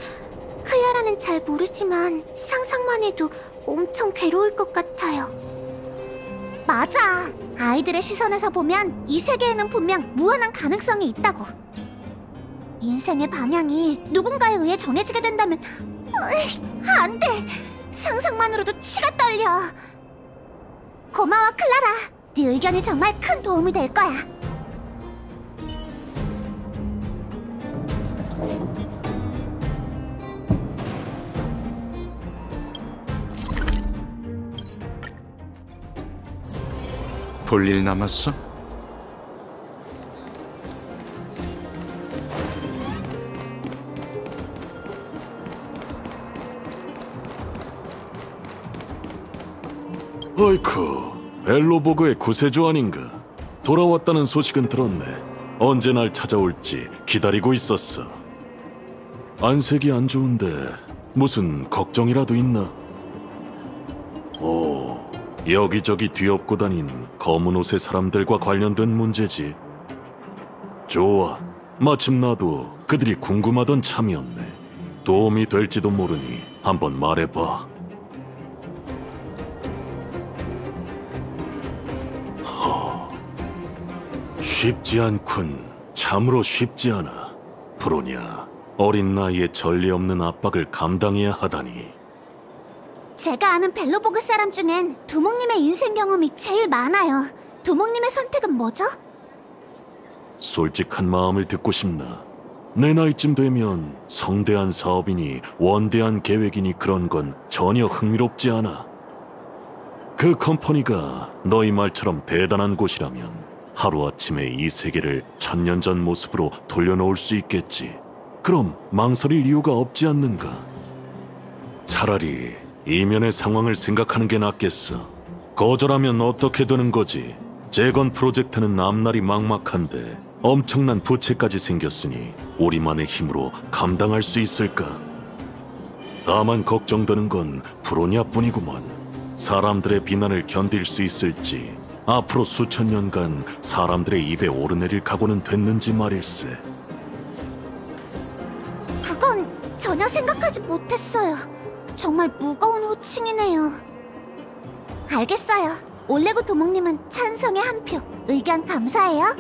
클라라는 잘 모르지만 상상만 해도 엄청 괴로울 것 같아요. 맞아. 아이들의 시선에서 보면 이 세계에는 분명 무한한 가능성이 있다고. 인생의 방향이 누군가에 의해 정해지게 된다면 안 돼. 상상만으로도 치가 떨려. 고마워, 클라라. 네 의견이 정말 큰 도움이 될 거야. 볼 일 남았어? 어이쿠, 벨로보그의 구세주 아닌가? 돌아왔다는 소식은 들었네. 언제 날 찾아올지 기다리고 있었어. 안색이 안 좋은데 무슨 걱정이라도 있나? 오, 여기저기 뒤엎고 다닌 검은 옷의 사람들과 관련된 문제지. 좋아, 마침 나도 그들이 궁금하던 참이었네. 도움이 될지도 모르니 한번 말해봐. 쉽지 않군. 참으로 쉽지 않아. 브로냐, 어린 나이에 전례 없는 압박을 감당해야 하다니. 제가 아는 벨로보그 사람 중엔 두목님의 인생 경험이 제일 많아요. 두목님의 선택은 뭐죠? 솔직한 마음을 듣고 싶나? 내 나이쯤 되면 성대한 사업이니 원대한 계획이니 그런 건 전혀 흥미롭지 않아. 그 컴퍼니가 너희 말처럼 대단한 곳이라면 하루아침에 이 세계를 1000년 전 모습으로 돌려놓을 수 있겠지. 그럼 망설일 이유가 없지 않는가? 차라리 이면의 상황을 생각하는 게 낫겠어. 거절하면 어떻게 되는 거지? 재건 프로젝트는 앞날이 막막한데 엄청난 부채까지 생겼으니 우리만의 힘으로 감당할 수 있을까? 다만 걱정되는 건 브로냐뿐이구먼. 사람들의 비난을 견딜 수 있을지, 앞으로 수천 년간 사람들의 입에 오르내릴 각오는 됐는지 말일세. 그건 전혀 생각하지 못했어요. 정말 무거운 호칭이네요. 알겠어요. 올레고 도목님은 찬성의 한 표. 의견 감사해요.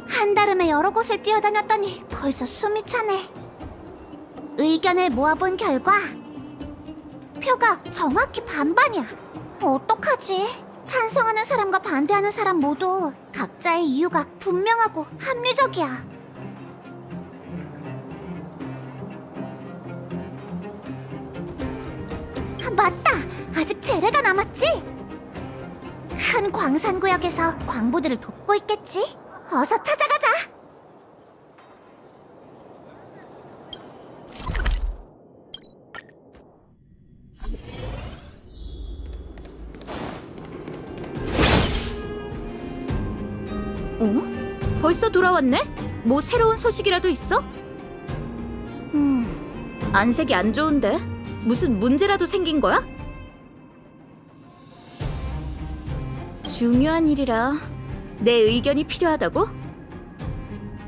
한달음에 여러 곳을 뛰어다녔더니 벌써 숨이 차네. 의견을 모아본 결과 표가 정확히 반반이야. 어떡하지? 찬성하는 사람과 반대하는 사람 모두 각자의 이유가 분명하고 합리적이야. 맞다! 아직 재래가 남았지? 큰 광산구역에서 광부들을 돕고 있겠지? 어서 찾아가자! 어? 벌써 돌아왔네? 뭐 새로운 소식이라도 있어? 안색이 안 좋은데? 무슨 문제라도 생긴 거야? 중요한 일이라 내 의견이 필요하다고?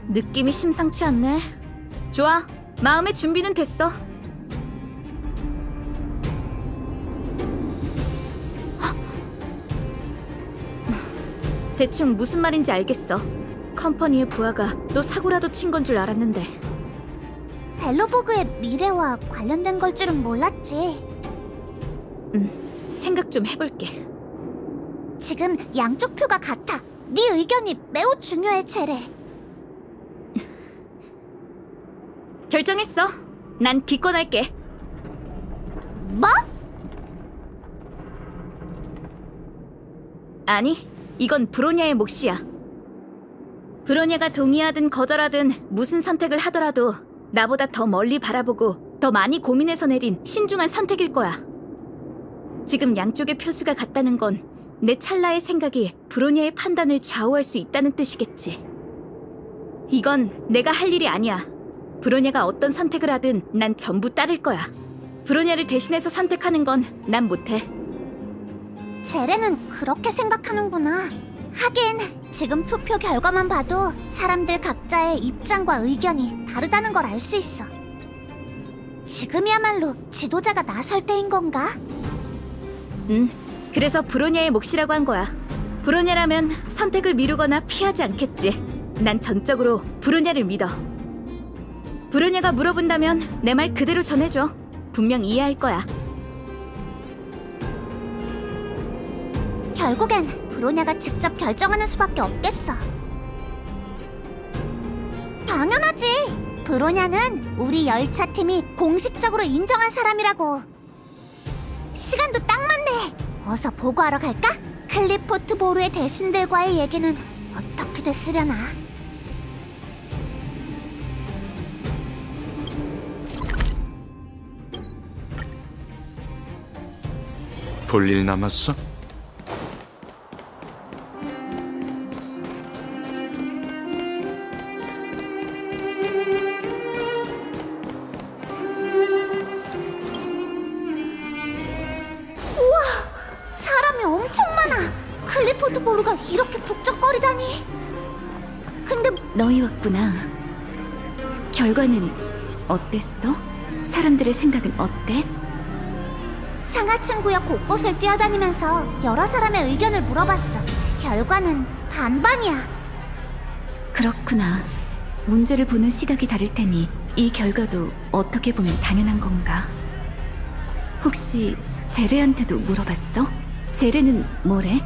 느낌이 심상치 않네. 좋아, 마음의 준비는 됐어. 대충 무슨 말인지 알겠어. 컴퍼니의 부하가 또 사고라도 친 건 줄 알았는데. 벨로보그의 미래와 관련된 걸 줄은 몰랐지. 생각 좀 해볼게. 지금 양쪽 표가 같아. 네 의견이 매우 중요해, 제레. 결정했어. 난 기권할게. 뭐? 아니, 이건 브로냐의 몫이야. 브로냐가 동의하든 거절하든 무슨 선택을 하더라도 나보다 더 멀리 바라보고 더 많이 고민해서 내린 신중한 선택일 거야. 지금 양쪽의 표수가 같다는 건 내 찰나의 생각이 브로냐의 판단을 좌우할 수 있다는 뜻이겠지. 이건 내가 할 일이 아니야. 브로냐가 어떤 선택을 하든 난 전부 따를 거야. 브로냐를 대신해서 선택하는 건 난 못해. 제레는 그렇게 생각하는구나. 하긴 지금 투표 결과만 봐도 사람들 각자의 입장과 의견이 다르다는 걸 알 수 있어. 지금이야말로 지도자가 나설 때인 건가? 그래서 브로냐의 몫이라고 한 거야. 브로냐라면 선택을 미루거나 피하지 않겠지. 난 전적으로 브로냐를 믿어. 브로냐가 물어본다면 내 말 그대로 전해줘. 분명 이해할 거야. 결국엔 브로냐가 직접 결정하는 수밖에 없겠어. 당연하지. 브로냐는 우리 열차팀이 공식적으로 인정한 사람이라고. 시간도 딱 맞네. 어서 보고하러 갈까? 클리포트 보루의 대신들과의 얘기는 어떻게 됐으려나. 볼 일 남았어? 사람이 엄청 많아. 클리포트 보루가 이렇게 북적거리다니. 근데 너희 왔구나. 결과는 어땠어? 사람들의 생각은 어때? 상하층 구역 곳곳을 뛰어다니면서 여러 사람의 의견을 물어봤어. 결과는 반반이야. 그렇구나. 문제를 보는 시각이 다를 테니 이 결과도 어떻게 보면 당연한 건가? 혹시 제레한테도 물어봤어? 제레는 뭐래?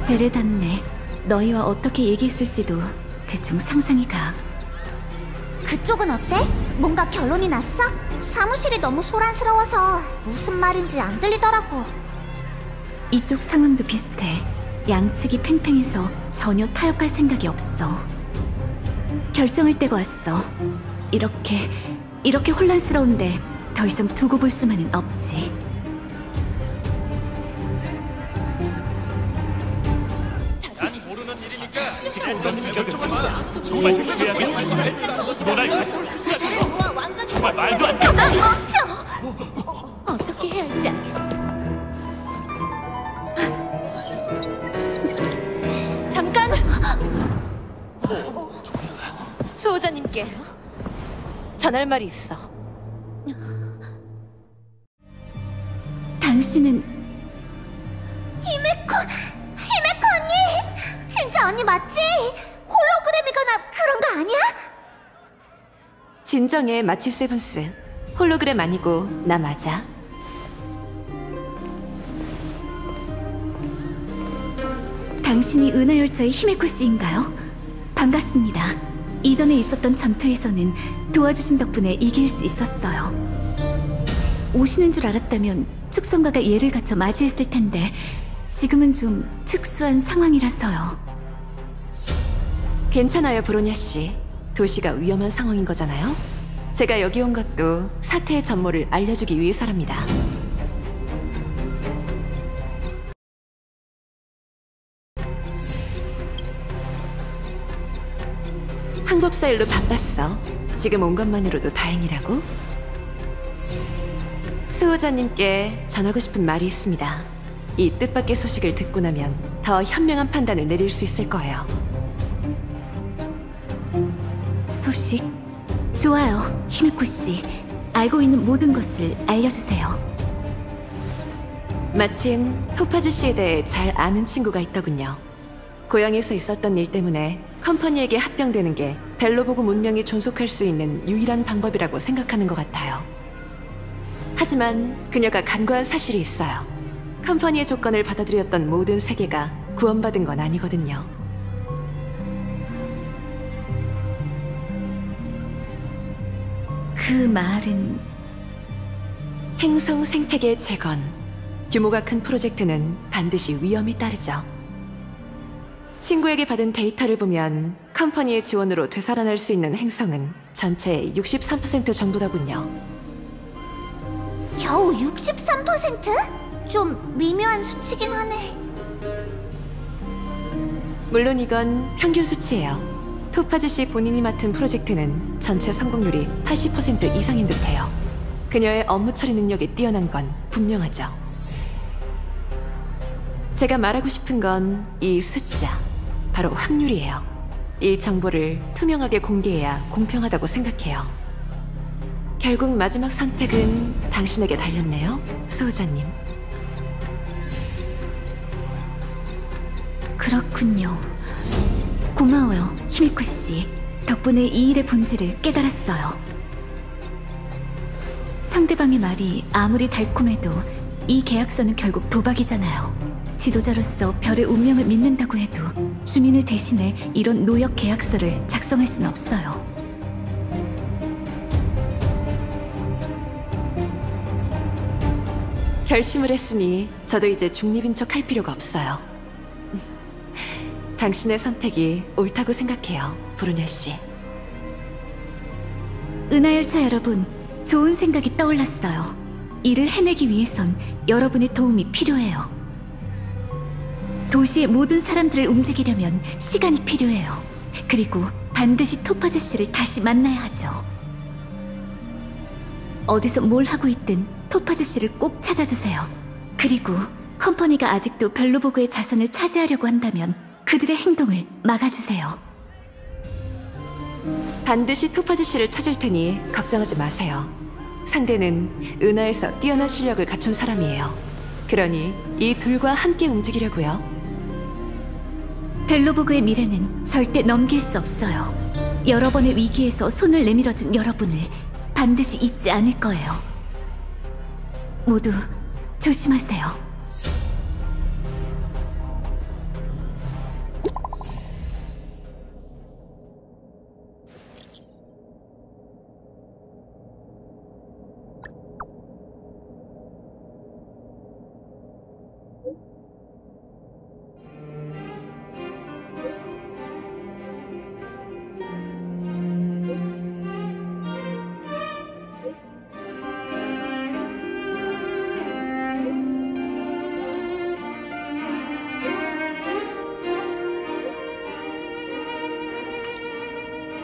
제레답네. 너희와 어떻게 얘기했을지도 대충 상상이 가. 그쪽은 어때? 뭔가 결론이 났어? 사무실이 너무 소란스러워서 무슨 말인지 안 들리더라고. 이쪽 상황도 비슷해. 양측이 팽팽해서 전혀 타협할 생각이 없어. 결정할 때가 왔어. 이렇게 혼란스러운데 더 이상 두고 볼 수만은 없지. 난 모르는 일이니까 그냥 던지는 결정만 정말 조심해야겠어. 뭐랄까? 정말 말도 안 돼. 멈춰! 어떻게 해야 할지 알겠어. 잠깐! 수호자님께 전할 말이 있어. 당신은 히메코 언니! 진짜 언니 맞지? 홀로그램이거나 그런 거 아니야? 진정해, 마치 세븐스. 홀로그램 아니고 나 맞아. 당신이 은하열차의 히메코 씨인가요? 반갑습니다. 이전에 있었던 전투에서는 도와주신 덕분에 이길 수 있었어요. 오시는 줄 알았다면 축성가가 예를 갖춰 맞이했을 텐데 지금은 좀 특수한 상황이라서요. 괜찮아요, 브로냐 씨. 도시가 위험한 상황인 거잖아요. 제가 여기 온 것도 사태의 전모를 알려주기 위해서랍니다. 항법사 일로 바빴어. 지금 온 것만으로도 다행이라고. 수호자님께 전하고 싶은 말이 있습니다. 이 뜻밖의 소식을 듣고 나면 더 현명한 판단을 내릴 수 있을 거예요. 소식? 좋아요, 히메코 씨. 알고 있는 모든 것을 알려주세요. 마침 토파즈 씨에 대해 잘 아는 친구가 있더군요. 고향에서 있었던 일 때문에 컴퍼니에게 합병되는 게 벨로보그 문명이 존속할 수 있는 유일한 방법이라고 생각하는 것 같아요. 하지만 그녀가 간과한 사실이 있어요. 컴퍼니의 조건을 받아들였던 모든 세계가 구원받은 건 아니거든요. 그 말은 행성 생태계 재건. 규모가 큰 프로젝트는 반드시 위험이 따르죠. 친구에게 받은 데이터를 보면 컴퍼니의 지원으로 되살아날 수 있는 행성은 전체의 63% 정도더군요. 겨우 63%? 좀 미묘한 수치긴 하네. 물론 이건 평균 수치예요. 토파즈 씨 본인이 맡은 프로젝트는 전체 성공률이 80% 이상인 듯해요. 그녀의 업무 처리 능력이 뛰어난 건 분명하죠. 제가 말하고 싶은 건 이 숫자, 바로 확률이에요. 이 정보를 투명하게 공개해야 공평하다고 생각해요. 결국 마지막 선택은 당신에게 달렸네요, 수호자님. 그렇군요. 고마워요, 히미코 씨. 덕분에 이 일의 본질을 깨달았어요. 상대방의 말이 아무리 달콤해도 이 계약서는 결국 도박이잖아요. 지도자로서 별의 운명을 믿는다고 해도 주민을 대신해 이런 노역 계약서를 작성할 순 없어요. 결심을 했으니 저도 이제 중립인 척 할 필요가 없어요. 당신의 선택이 옳다고 생각해요, 브루냐 씨. 은하열차 여러분, 좋은 생각이 떠올랐어요. 이를 해내기 위해선 여러분의 도움이 필요해요. 도시의 모든 사람들을 움직이려면 시간이 필요해요. 그리고 반드시 토파즈 씨를 다시 만나야 하죠. 어디서 뭘 하고 있든 토파즈 씨를 꼭 찾아주세요. 그리고 컴퍼니가 아직도 벨로보그의 자산을 차지하려고 한다면 그들의 행동을 막아주세요. 반드시 토파즈 씨를 찾을 테니 걱정하지 마세요. 상대는 은하에서 뛰어난 실력을 갖춘 사람이에요. 그러니 이 둘과 함께 움직이려고요. 벨로보그의 미래는 절대 넘길 수 없어요. 여러 번의 위기에서 손을 내밀어준 여러분을 반드시 잊지 않을 거예요. 모두 조심하세요.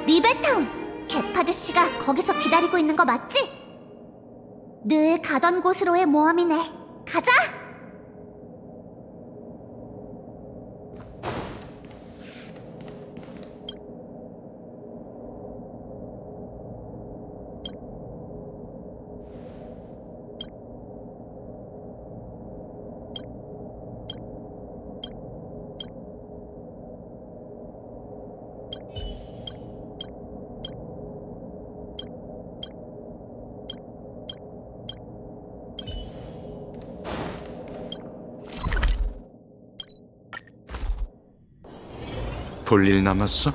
리베타운! 게파드 씨가 거기서 기다리고 있는 거 맞지? 늘 가던 곳으로의 모험이네. 가자! 볼 일 남았어?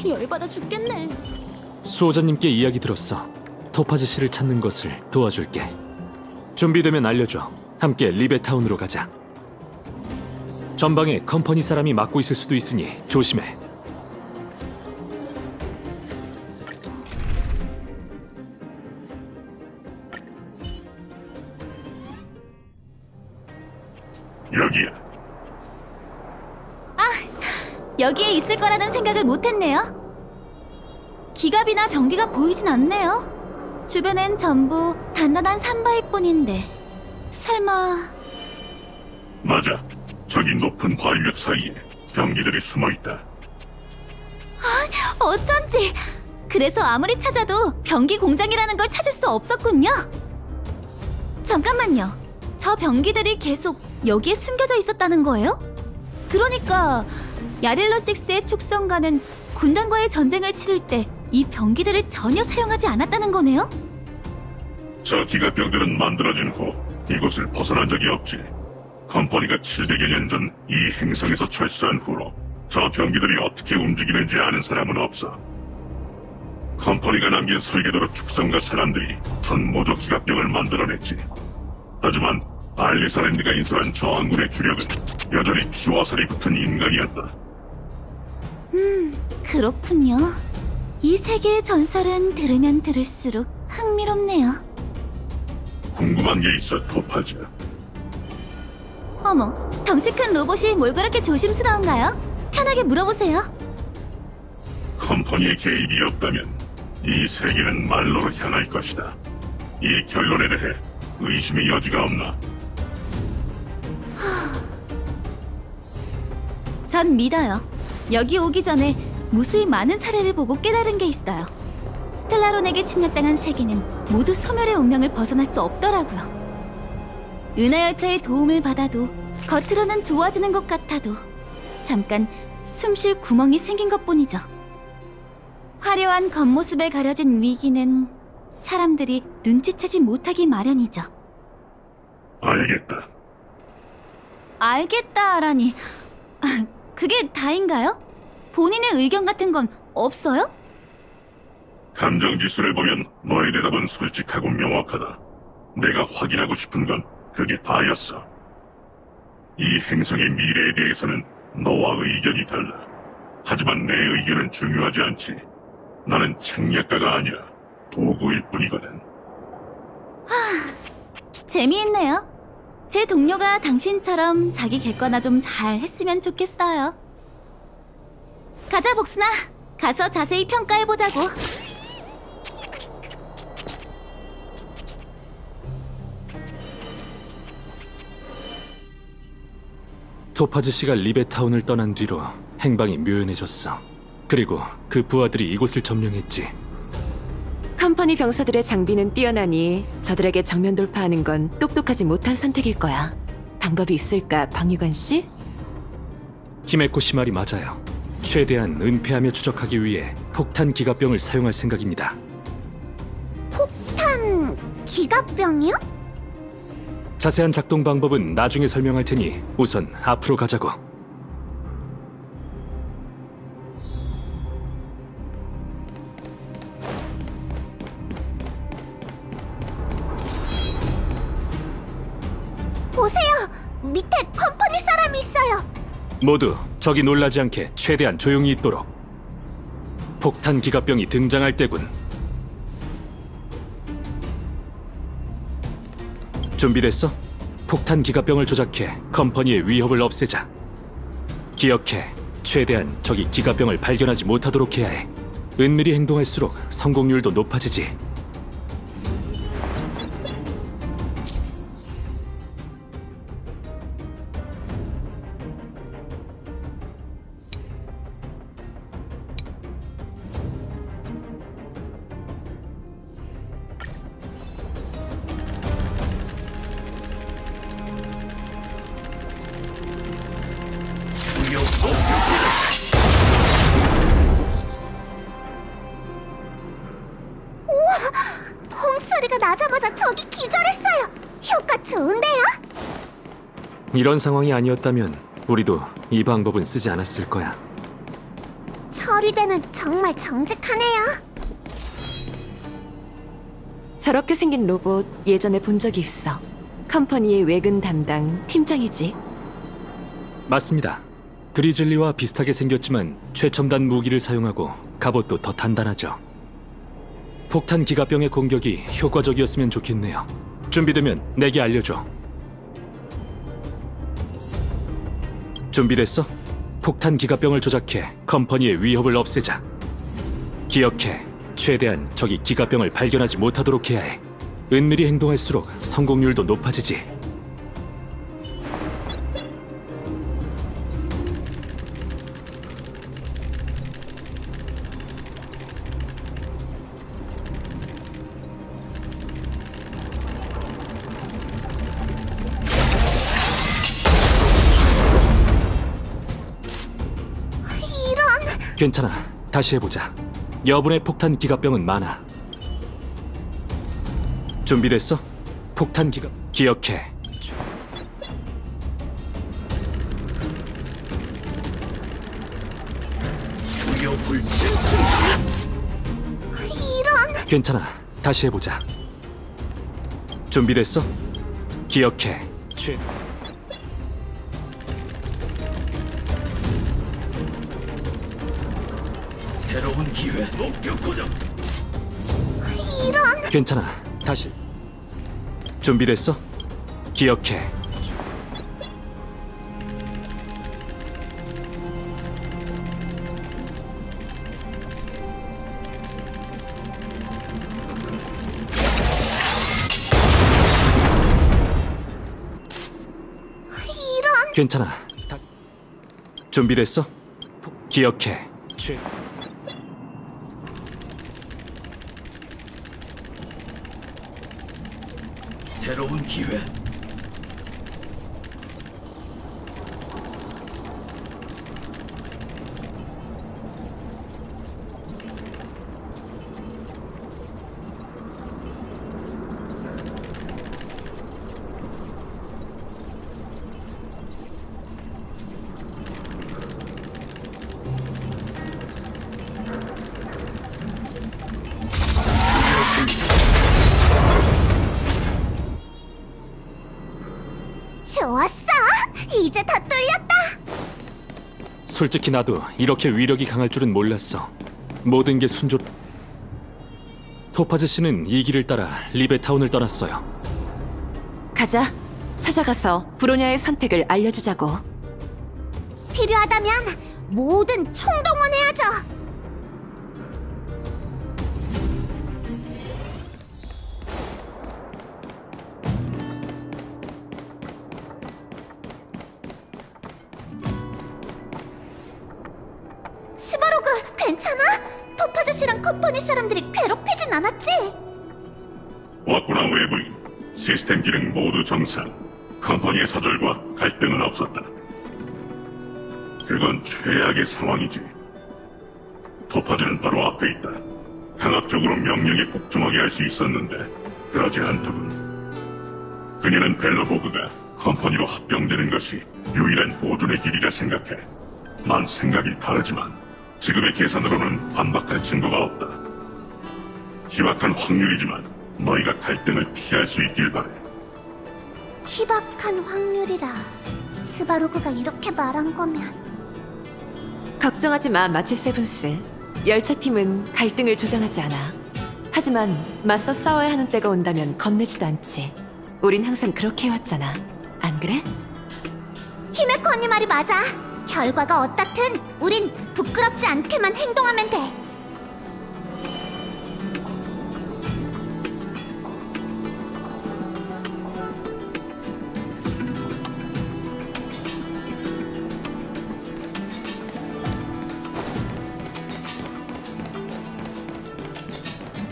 열받아 죽겠네. 수호자님께 이야기 들었어. 토파즈 씨를 찾는 것을 도와줄게. 준비되면 알려줘. 함께 리베타운으로 가자. 전방에 컴퍼니 사람이 막고 있을 수도 있으니 조심해. 여기야. 여기에 있을 거라는 생각을 못했네요. 기갑이나 병기가 보이진 않네요. 주변엔 전부 단단한 산바위뿐인데 설마... 맞아. 저기 높은 바위벽 사이에 병기들이 숨어있다. 어쩐지! 그래서 아무리 찾아도 병기 공장이라는 걸 찾을 수 없었군요. 잠깐만요. 저 병기들이 계속 여기에 숨겨져 있었다는 거예요? 그러니까 야릴로6의 축성가는 군단과의 전쟁을 치를 때 이 병기들을 전혀 사용하지 않았다는 거네요? 저 기갑병들은 만들어진 후 이곳을 벗어난 적이 없지. 컴퍼니가 700여 년 전 이 행성에서 철수한 후로 저 병기들이 어떻게 움직이는지 아는 사람은 없어. 컴퍼니가 남긴 설계도로 축성가 사람들이 천모조 기갑병을 만들어냈지. 하지만 알리사랜드가 인수한 저항군의 주력은 여전히 피와 살이 붙은 인간이었다. 그렇군요. 이 세계의 전설은 들으면 들을수록 흥미롭네요. 궁금한 게 있어, 토파즈. 어머, 덩치 큰 로봇이 뭘 그렇게 조심스러운가요? 편하게 물어보세요. 컴퍼니의 개입이 없다면 이 세계는 말로로 향할 것이다. 이 결론에 대해 의심의 여지가 없나? 전 믿어요. 여기 오기 전에 무수히 많은 사례를 보고 깨달은 게 있어요. 스텔라론에게 침략당한 세계는 모두 소멸의 운명을 벗어날 수 없더라고요. 은하열차의 도움을 받아도 겉으로는 좋아지는 것 같아도 잠깐 숨 쉴 구멍이 생긴 것뿐이죠. 화려한 겉모습에 가려진 위기는 사람들이 눈치채지 못하기 마련이죠. 알겠다. 알겠다라니... 그게 다인가요? 본인의 의견 같은 건 없어요? 감정 지수를 보면 너의 대답은 솔직하고 명확하다. 내가 확인하고 싶은 건 그게 다였어. 이 행성의 미래에 대해서는 너와 의견이 달라. 하지만 내 의견은 중요하지 않지. 나는 책략가가 아니라 도구일 뿐이거든. 재미있네요. 제 동료가 당신처럼 자기 객관화 좀 잘 했으면 좋겠어요. 가자, 복순아. 가서 자세히 평가해보자고. 토파즈 씨가 리베타운을 떠난 뒤로 행방이 묘연해졌어. 그리고 그 부하들이 이곳을 점령했지. 컴퍼니 병사들의 장비는 뛰어나니 저들에게 정면 돌파하는 건 똑똑하지 못한 선택일 거야. 방법이 있을까, 방위관 씨? 히메코 씨 말이 맞아요. 최대한 은폐하며 추적하기 위해 폭탄 기갑병을 사용할 생각입니다. 폭탄 기갑병이요? 자세한 작동 방법은 나중에 설명할 테니 우선 앞으로 가자고. 보세요! 밑에 컴퍼니 사람이 있어요! 모두 적이 놀라지 않게 최대한 조용히 있도록. 폭탄 기갑병이 등장할 때군. 준비됐어? 폭탄 기갑병을 조작해 컴퍼니의 위협을 없애자. 기억해, 최대한 적이 기갑병을 발견하지 못하도록 해야 해. 은밀히 행동할수록 성공률도 높아지지. 우와! 홍소리가 나자마자 적이 기절했어요! 효과 좋은데요? 이런 상황이 아니었다면 우리도 이 방법은 쓰지 않았을 거야. 처리대는 정말 정직하네요. 저렇게 생긴 로봇 예전에 본 적이 있어. 컴퍼니의 외근 담당 팀장이지. 맞습니다. 그리즐리와 비슷하게 생겼지만 최첨단 무기를 사용하고 갑옷도 더 단단하죠. 폭탄 기갑병의 공격이 효과적이었으면 좋겠네요. 준비되면 내게 알려줘. 준비됐어? 폭탄 기갑병을 조작해 컴퍼니의 위협을 없애자. 기억해, 최대한 적이 기갑병을 발견하지 못하도록 해야 해. 은밀히 행동할수록 성공률도 높아지지. 괜찮아. 다시 해보자. 여분의 폭탄 기갑병은 많아. 준비됐어? 폭탄 기갑... 기억해. 괜찮아. 다시 해보자. 준비됐어? 기억해. 새로운 기회. 목표 고정. 이런. 괜찮아. 다시. 준비됐어? 기억해. 이런. 괜찮아. 준비됐어? 기억해. 새로운 기회. 좋았어. 이제 다 뚫렸다. 솔직히 나도 이렇게 위력이 강할 줄은 몰랐어. 모든 게 순조... 토파즈 씨는 이 길을 따라 리베타운을 떠났어요. 가자. 찾아가서 브로냐의 선택을 알려주자고. 필요하다면 모든 총동원해야죠. 스바로그, 괜찮아? 토파즈 씨랑 컴퍼니 사람들이 괴롭히진 않았지? 왔구나 외부인. 시스템 기능 모두 정상. 컴퍼니의 사절과 갈등은 없었다. 그건 최악의 상황이지. 토파즈는 바로 앞에 있다. 강압적으로 명령에 복종하게 할 수 있었는데 그러지 않더군. 그녀는 벨로보그가 컴퍼니로 합병되는 것이 유일한 보존의 길이라 생각해. 난 생각이 다르지만 지금의 계산으로는 반박할 증거가 없다. 희박한 확률이지만 너희가 갈등을 피할 수 있길 바래. 희박한 확률이라. 스바로그가 이렇게 말한 거면. 걱정하지 마, 마치 세븐스. 열차팀은 갈등을 조장하지 않아. 하지만 맞서 싸워야 하는 때가 온다면 겁내지도 않지. 우린 항상 그렇게 해왔잖아. 안 그래? 히메코 언니 말이 맞아. 결과가 어떻든 우린 부끄럽지 않게만 행동하면 돼.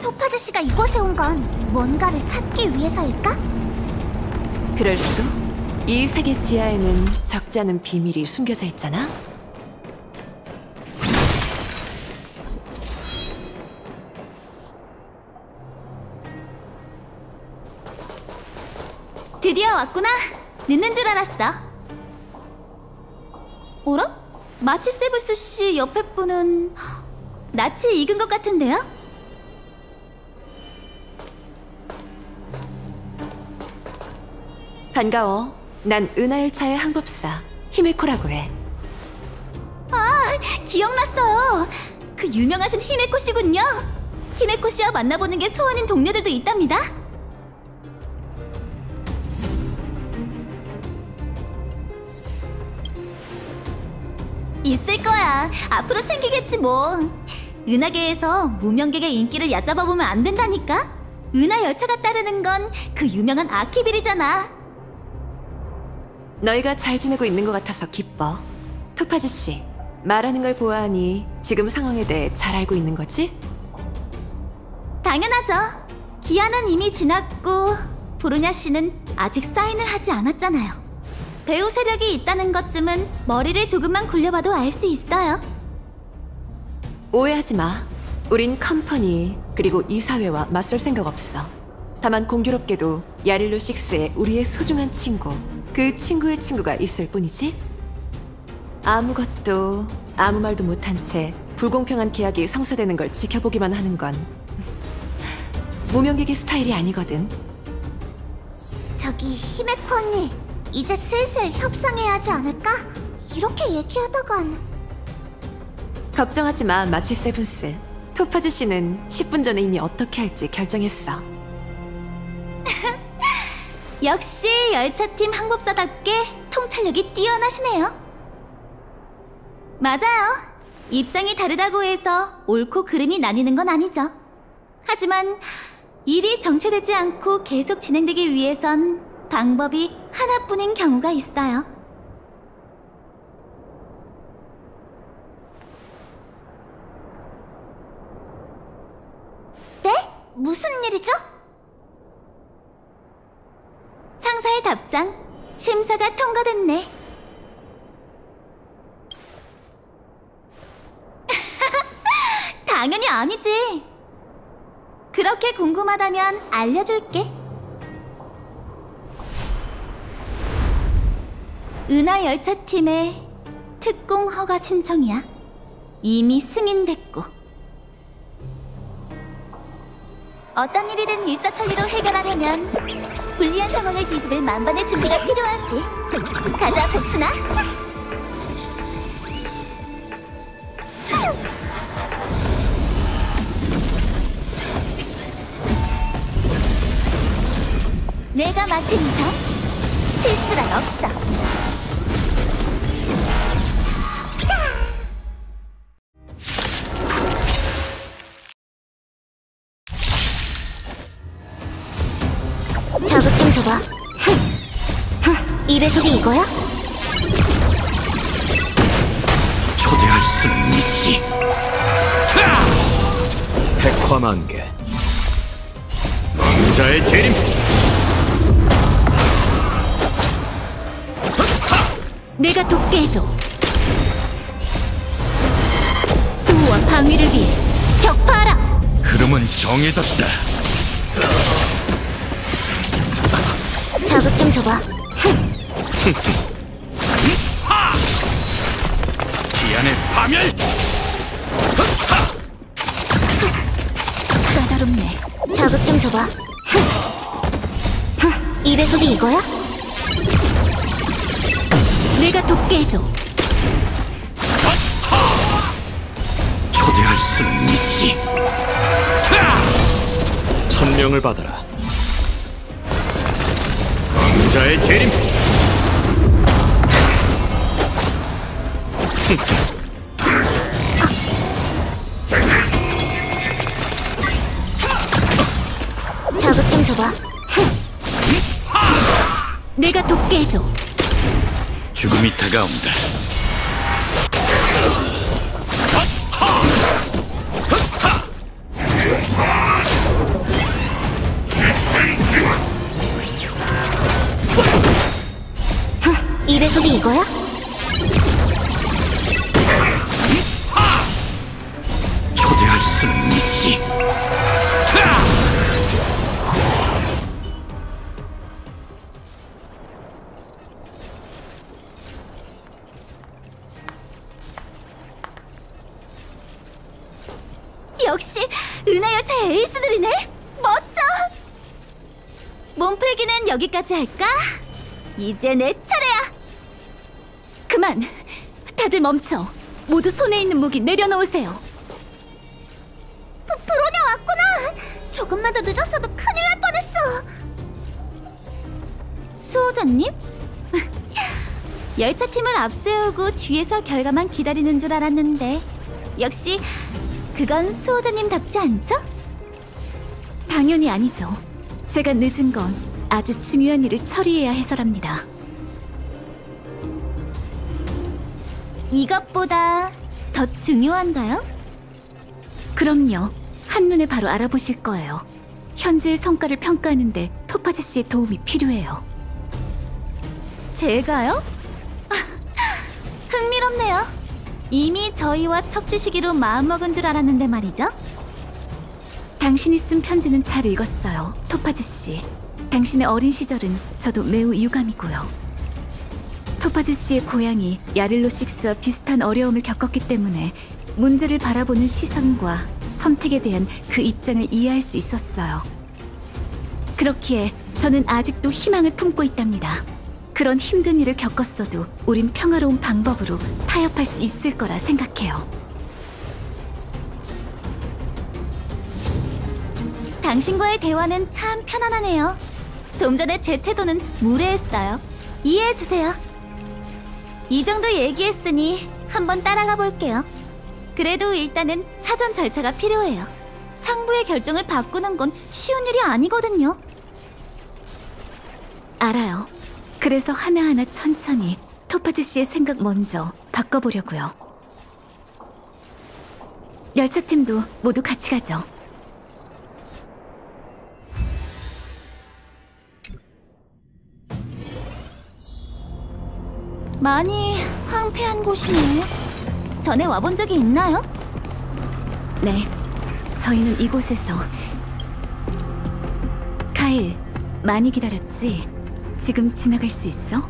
토파즈 씨가 이곳에 온 건 뭔가를 찾기 위해서일까? 그럴 수도. 이 세계 지하에는 적지 않은 비밀이 숨겨져 있잖아. 드디어 왔구나. 늦는 줄 알았어. 어라? 마치 세블스 씨 옆에 분은 낯이 익은 것 같은데요? 반가워. 난 은하열차의 항법사 히메코라고 해. 아, 기억났어요. 그 유명하신 히메코 씨군요. 히메코 씨와 만나보는 게 소원인 동료들도 있답니다. 있을 거야. 앞으로 생기겠지 뭐. 은하계에서 무명객의 인기를 얕잡아보면 안 된다니까. 은하열차가 따르는 건 그 유명한 아키빌이잖아. 너희가 잘 지내고 있는 것 같아서 기뻐. 토파즈 씨, 말하는 걸 보아하니 지금 상황에 대해 잘 알고 있는 거지? 당연하죠. 기한은 이미 지났고 브로냐 씨는 아직 사인을 하지 않았잖아요. 배우 세력이 있다는 것쯤은 머리를 조금만 굴려봐도 알 수 있어요. 오해하지 마. 우린 컴퍼니 그리고 이 사회와 맞설 생각 없어. 다만 공교롭게도 야릴로 6에 우리의 소중한 친구, 그 친구의 친구가 있을 뿐이지. 아무것도 아무 말도 못한 채 불공평한 계약이 성사되는 걸 지켜보기만 하는 건 무명객의 스타일이 아니거든. 저기 히메코 언니, 이제 슬슬 협상해야 하지 않을까? 이렇게 얘기하다간... 걱정하지 마, 마치 세븐스. 토파즈 씨는 10분 전에 이미 어떻게 할지 결정했어. 역시 열차팀 항법사답게 통찰력이 뛰어나시네요. 맞아요. 입장이 다르다고 해서 옳고 그름이 나뉘는 건 아니죠. 하지만 일이 정체되지 않고 계속 진행되기 위해선 방법이 하나뿐인 경우가 있어요. 네? 무슨 일이죠? 상사의 답장, 심사가 통과됐네. 당연히 아니지. 그렇게 궁금하다면 알려줄게. 은하 열차팀의 특공 허가 신청이야. 이미 승인됐고. 어떤 일이든 일사천리로 해결하려면 불리한 상황을 뒤집을 만반의 준비가 필요하지. 가자, 복순아. 내가 맡은 이상 실수란 없어. 자극 좀 줘봐. 입의 소리 이거야? 초대할 수는 있지. 백화만개, 왕자의 재림. 내가 돕게 해줘. 수호와 방위를 위해 격파하라. 흐름은 정해졌다. 자극 좀 줘봐. 기안의 파멸. 까다롭네. 자극 좀 줘봐. 입의 소리 이거야? 내가 돕게 해줘. 초대할 수는 있지. 천명을 받아라. 왕자의 재림. 자극 좀 줘봐. 내가 돕게 해줘. 죽음이 다가온다. 입의 소리 이거야? 초대할 수는 있지. 역시 은하열차의 에이스들이네. 멋져. 몸풀기는 여기까지 할까? 이제 내 차례야. 그만. 다들 멈춰. 모두 손에 있는 무기 내려놓으세요. 브로냐 왔구나. 조금만 더 늦었어도 큰일 날 뻔했어. 수호자님? 열차팀을 앞세우고 뒤에서 결과만 기다리는 줄 알았는데 역시 그건 수호자님답지 않죠? 당연히 아니죠. 제가 늦은 건 아주 중요한 일을 처리해야 해서랍니다. 이것보다 더 중요한가요? 그럼요. 한눈에 바로 알아보실 거예요. 현재의 성과를 평가하는데 토파즈 씨의 도움이 필요해요. 제가요? 흥미롭네요. 이미 저희와 척지시기로 마음먹은 줄 알았는데 말이죠. 당신이 쓴 편지는 잘 읽었어요, 토파즈 씨. 당신의 어린 시절은 저도 매우 유감이고요. 토파즈 씨의 고향이 야릴로 6와 비슷한 어려움을 겪었기 때문에 문제를 바라보는 시선과 선택에 대한 그 입장을 이해할 수 있었어요. 그렇기에 저는 아직도 희망을 품고 있답니다. 그런 힘든 일을 겪었어도 우린 평화로운 방법으로 타협할 수 있을 거라 생각해요. 당신과의 대화는 참 편안하네요. 좀 전에 제 태도는 무례했어요. 이해해주세요. 이 정도 얘기했으니 한번 따라가 볼게요. 그래도 일단은 사전 절차가 필요해요. 상부의 결정을 바꾸는 건 쉬운 일이 아니거든요. 알아요. 그래서 하나하나 천천히 토파즈 씨의 생각 먼저 바꿔보려고요. 열차팀도 모두 같이 가죠. 많이 황폐한 곳이네요. 전에 와본 적이 있나요? 네, 저희는 이곳에서... 카일, 많이 기다렸지? 지금 지나갈 수 있어?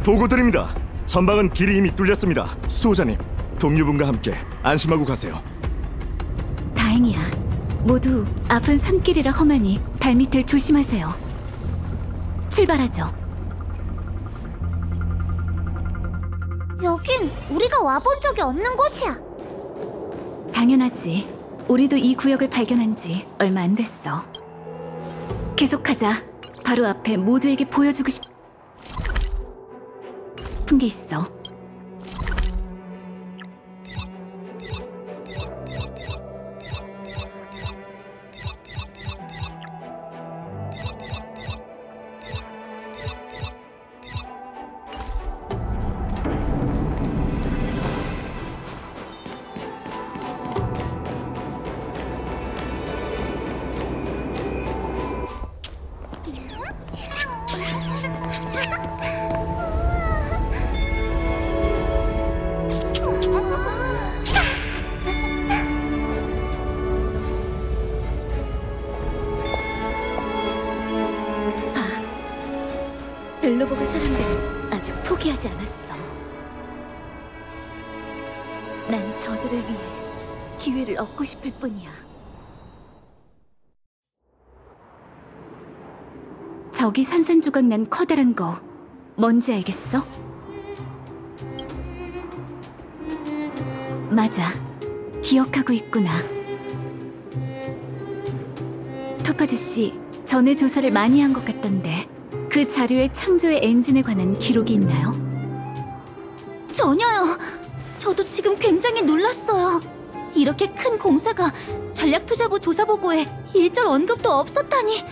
보고드립니다. 전방은 길이 이미 뚫렸습니다. 수호자님, 동료분과 함께 안심하고 가세요. 다행이야. 모두 아픈 산길이라 험하니 발밑을 조심하세요. 출발하죠. 여긴 우리가 와본 적이 없는 곳이야. 당연하지. 우리도 이 구역을 발견한 지 얼마 안 됐어. 계속하자. 바로 앞에 모두에게 보여주고 싶은 게 있어. 벨로보그 사람들은 아직 포기하지 않았어. 난 저들을 위해 기회를 얻고 싶을 뿐이야. 저기 산산조각 난 커다란 거 뭔지 알겠어? 맞아. 기억하고 있구나. 토파즈 씨, 전에 조사를 많이 한 것 같던데 그 자료에 창조의 엔진에 관한 기록이 있나요? 전혀요. 저도 지금 굉장히 놀랐어요. 이렇게 큰 공사가 전략투자부 조사보고에 일절 언급도 없었다니.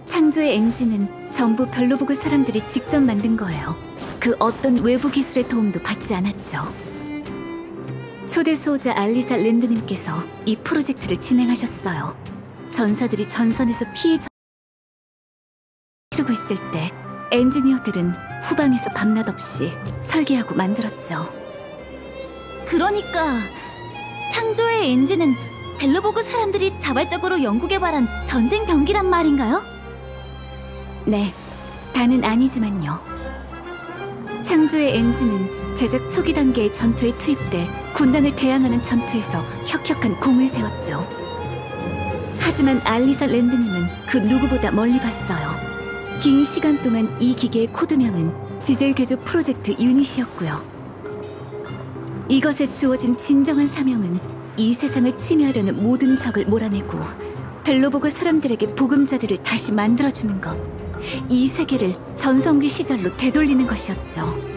창조의 엔진은 전부 벨로보그 사람들이 직접 만든 거예요. 그 어떤 외부 기술의 도움도 받지 않았죠. 초대 수호자 알리사 랜드님께서 이 프로젝트를 진행하셨어요. 전사들이 전선에서 피해 치르고 있을 때 엔지니어들은 후방에서 밤낮 없이 설계하고 만들었죠. 그러니까 창조의 엔진은 벨로보그 사람들이 자발적으로 연구개발한 전쟁 병기란 말인가요? 네, 다는 아니지만요. 창조의 엔진은 제작 초기 단계의 전투에 투입돼 군단을 대항하는 전투에서 혁혁한 공을 세웠죠. 하지만 알리사 랜드님은 그 누구보다 멀리 봤어요. 긴 시간 동안 이 기계의 코드명은 지젤 개조 프로젝트 유닛이었고요. 이것에 주어진 진정한 사명은 이 세상을 침해하려는 모든 적을 몰아내고 벨로보그 사람들에게 보금자리를 다시 만들어주는 것, 이 세계를 전성기 시절로 되돌리는 것이었죠.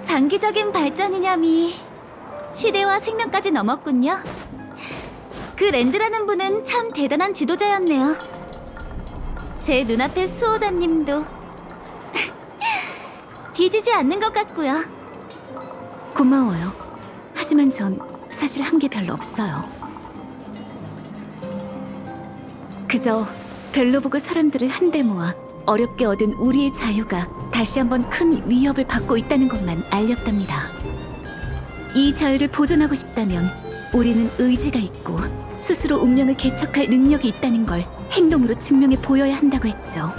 장기적인 발전이냐미 시대와 생명까지 넘었군요. 그 랜드라는 분은 참 대단한 지도자였네요. 제 눈앞의 수호자님도 뒤지지 않는 것 같고요. 고마워요. 하지만 전 사실 한 게 별로 없어요. 그저 벨로보그 사람들을 한데 모아 어렵게 얻은 우리의 자유가 다시 한번 큰 위협을 받고 있다는 것만 알렸답니다. 이 자유를 보존하고 싶다면 우리는 의지가 있고 스스로 운명을 개척할 능력이 있다는 걸 행동으로 증명해 보여야 한다고 했죠.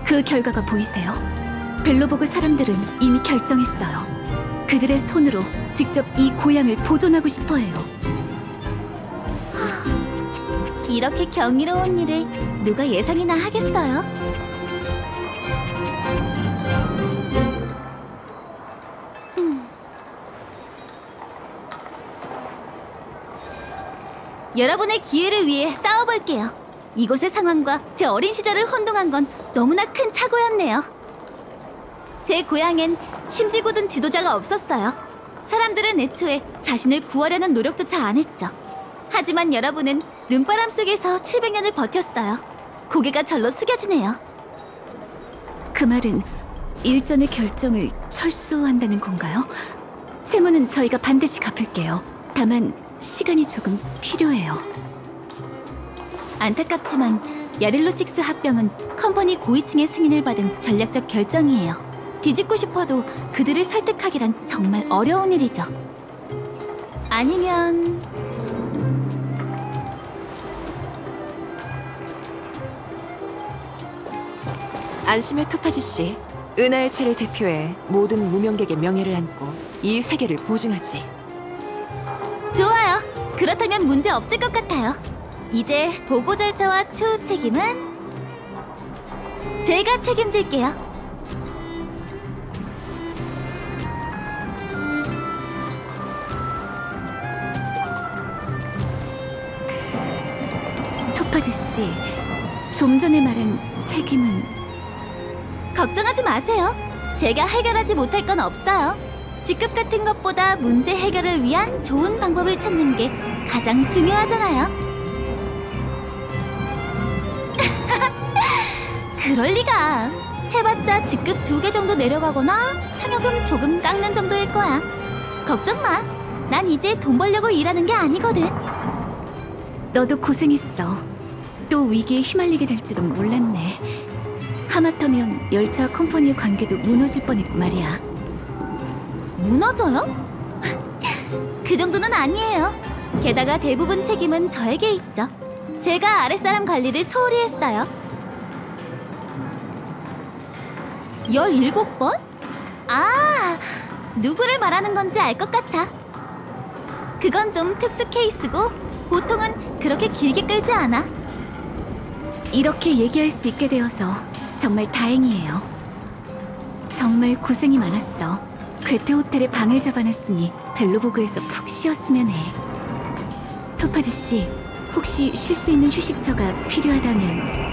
그 결과가 보이세요? 벨로보그 사람들은 이미 결정했어요. 그들의 손으로 직접 이 고향을 보존하고 싶어 해요. 이렇게 경이로운 일을 누가 예상이나 하겠어요? 여러분의 기회를 위해 싸워볼게요. 이곳의 상황과 제 어린 시절을 혼동한 건 너무나 큰 착오였네요. 제 고향엔 심지고든 지도자가 없었어요. 사람들은 애초에 자신을 구하려는 노력조차 안 했죠. 하지만 여러분은 눈바람 속에서 700년을 버텼어요. 고개가 절로 숙여지네요. 그 말은 일전의 결정을 철수한다는 건가요? 채무는 저희가 반드시 갚을게요. 다만 시간이 조금 필요해요. 안타깝지만 야릴로6 합병은 컴퍼니 고위층의 승인을 받은 전략적 결정이에요. 뒤집고 싶어도 그들을 설득하기란 정말 어려운 일이죠. 아니면... 안심의 토파지 씨, 은하의 채를 대표해 모든 무명객의 명예를 안고 이 세계를 보증하지. 좋아요. 그렇다면 문제 없을 것 같아요. 이제 보고 절차와 추후 책임은 제가 책임질게요. 토파지 씨, 좀 전에 말한 책임은... 걱정하지 마세요. 제가 해결하지 못할 건 없어요. 직급 같은 것보다 문제 해결을 위한 좋은 방법을 찾는 게 가장 중요하잖아요. 그럴 리가. 해봤자 직급 2개 정도 내려가거나 상여금 조금 깎는 정도일 거야. 걱정 마. 난 이제 돈 벌려고 일하는 게 아니거든. 너도 고생했어. 또 위기에 휘말리게 될 줄은 몰랐네. 하마터면 열차와 컴퍼니의 관계도 무너질 뻔했고 말이야. 무너져요? 그 정도는 아니에요. 게다가 대부분 책임은 저에게 있죠. 제가 아랫사람 관리를 소홀히 했어요. 17번? 아, 누구를 말하는 건지 알 것 같아. 그건 좀 특수 케이스고 보통은 그렇게 길게 끌지 않아. 이렇게 얘기할 수 있게 되어서 정말 다행이에요. 정말 고생이 많았어. 괴테 호텔에 방을 잡아놨으니 벨로보그에서 푹 쉬었으면 해. 토파즈 씨, 혹시 쉴 수 있는 휴식처가 필요하다면...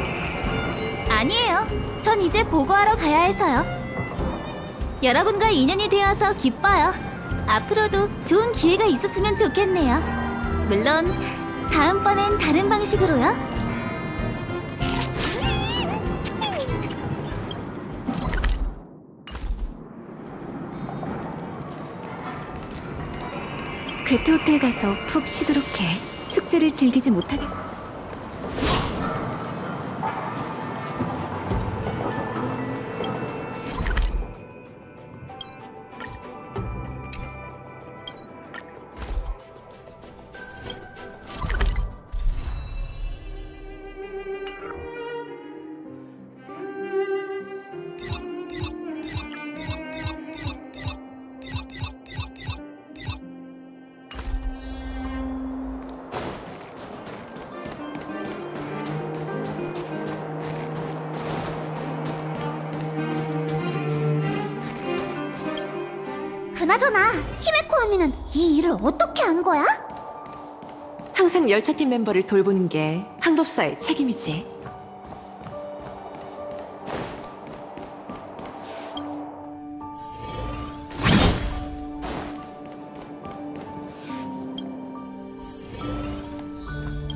아니에요. 전 이제 보고하러 가야 해서요. 여러분과 인연이 되어서 기뻐요. 앞으로도 좋은 기회가 있었으면 좋겠네요. 물론 다음번엔 다른 방식으로요. 괴테 호텔 가서 푹 쉬도록 해. 축제를 즐기지 못하게... 그나저나 히메코 언니는 이 일을 어떻게 한 거야? 항상 열차팀 멤버를 돌보는 게 항법사의 책임이지.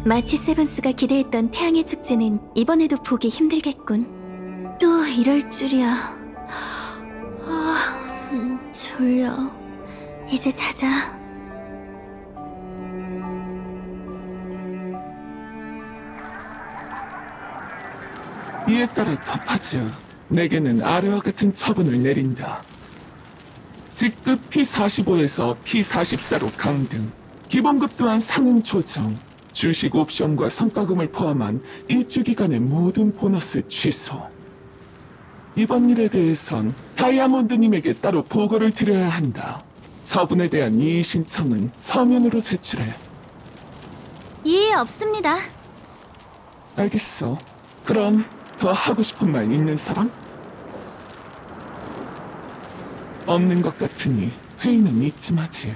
마치 세븐스가 기대했던 태양의 축제는 이번에도 보기 힘들겠군. 또 이럴 줄이야. 졸려. 이제 자자. 이에 따라 토파즈, 내게는 아래와 같은 처분을 내린다. 직급 P45에서 P44로 강등, 기본급 또한 상응 조정, 주식 옵션과 성과금을 포함한 일주기간의 모든 보너스 취소. 이번 일에 대해선 다이아몬드님에게 따로 보고를 드려야 한다. 처분에 대한 이의 신청은 서면으로 제출해. 이해 없습니다. 알겠어. 그럼 더 하고 싶은 말 있는 사람? 없는 것 같으니 회의는 이쯤 하지.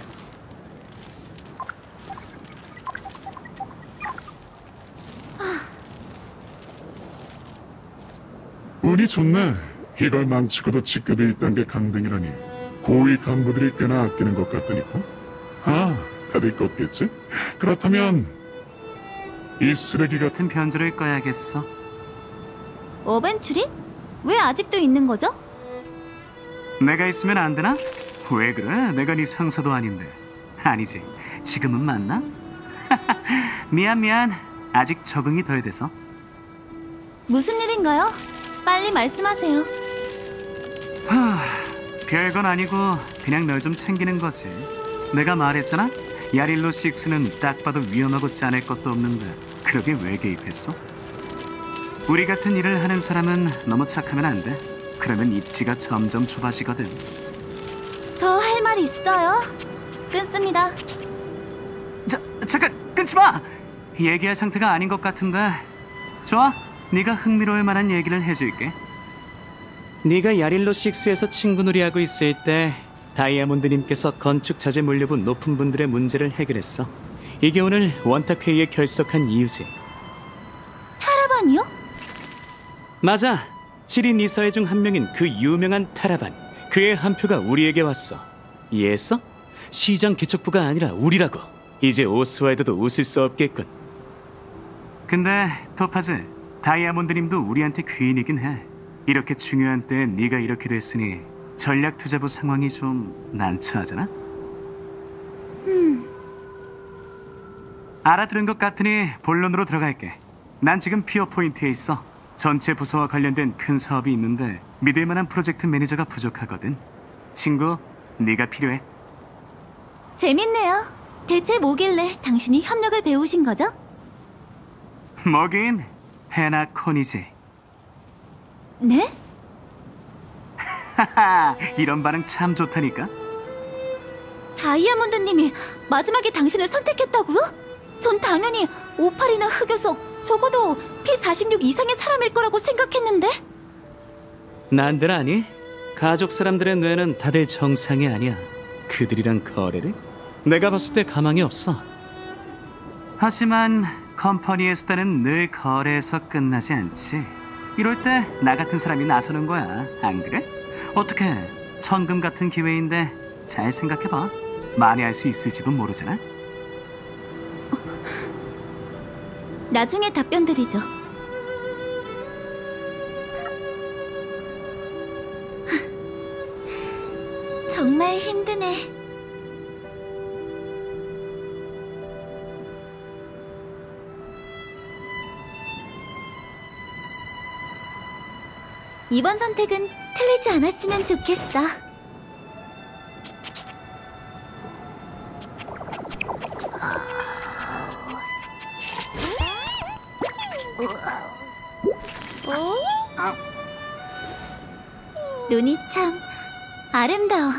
운이 좋네. 이걸 망치고도 직급이 있던 게 강등이라니. 고위 간부들이 꽤나 아끼는 것 같으니까. 아, 다들 껐겠지? 그렇다면 이 쓰레기 같은 편지를 꺼야겠어. 어벤츄린? 왜 아직도 있는 거죠? 내가 있으면 안 되나? 왜 그래? 내가 네 상사도 아닌데. 아니지. 지금은 맞나? 미안. 아직 적응이 덜 돼서. 무슨 일인가요? 빨리 말씀하세요. 별건 아니고 그냥 널 좀 챙기는 거지. 내가 말했잖아? 야릴로 6는 딱 봐도 위험하고 짠할 것도 없는데 그러게 왜 개입했어? 우리 같은 일을 하는 사람은 너무 착하면 안 돼. 그러면 입지가 점점 좁아지거든. 더 할 말 있어요? 끊습니다. 잠깐 끊지 마! 얘기할 상태가 아닌 것 같은데. 좋아, 네가 흥미로울 만한 얘기를 해줄게. 네가 야릴로 6에서 친구놀이하고 있을 때 다이아몬드님께서 건축 자재 물려분 높은 분들의 문제를 해결했어. 이게 오늘 원탁 회의에 결석한 이유지. 타라반이요? 맞아. 7인 이사회 중 한 명인 그 유명한 타라반. 그의 한 표가 우리에게 왔어. 이해했어? 시장 개척부가 아니라 우리라고. 이제 오스와이드도 웃을 수 없겠군. 근데 토파즈, 다이아몬드님도 우리한테 귀인이긴 해. 이렇게 중요한 때에 네가 이렇게 됐으니 전략투자부 상황이 좀 난처하잖아? 알아들은 것 같으니 본론으로 들어갈게. 난 지금 피어 포인트에 있어. 전체 부서와 관련된 큰 사업이 있는데 믿을 만한 프로젝트 매니저가 부족하거든. 친구, 네가 필요해. 재밌네요. 대체 뭐길래 당신이 협력을 배우신 거죠? 뭐긴 페나콘이지. 네? 하하, 이런 반응 참 좋다니까. 다이아몬드님이 마지막에 당신을 선택했다고요? 전 당연히 오팔이나 흑요석, 적어도 P46 이상의 사람일 거라고 생각했는데. 난들 아니? 가족 사람들의 뇌는 다들 정상이 아니야. 그들이랑 거래를? 내가 봤을 때 가망이 없어. 하지만 컴퍼니의 수단은 늘 거래에서 끝나지 않지. 이럴 때 나 같은 사람이 나서는 거야. 안 그래? 어떻게 천금 같은 기회인데 잘 생각해봐. 만회할 수 있을지도 모르잖아. 나중에 답변 드리죠. 정말 힘드네. 이번 선택은 틀리지 않았으면 좋겠어. 눈이 참 아름다워.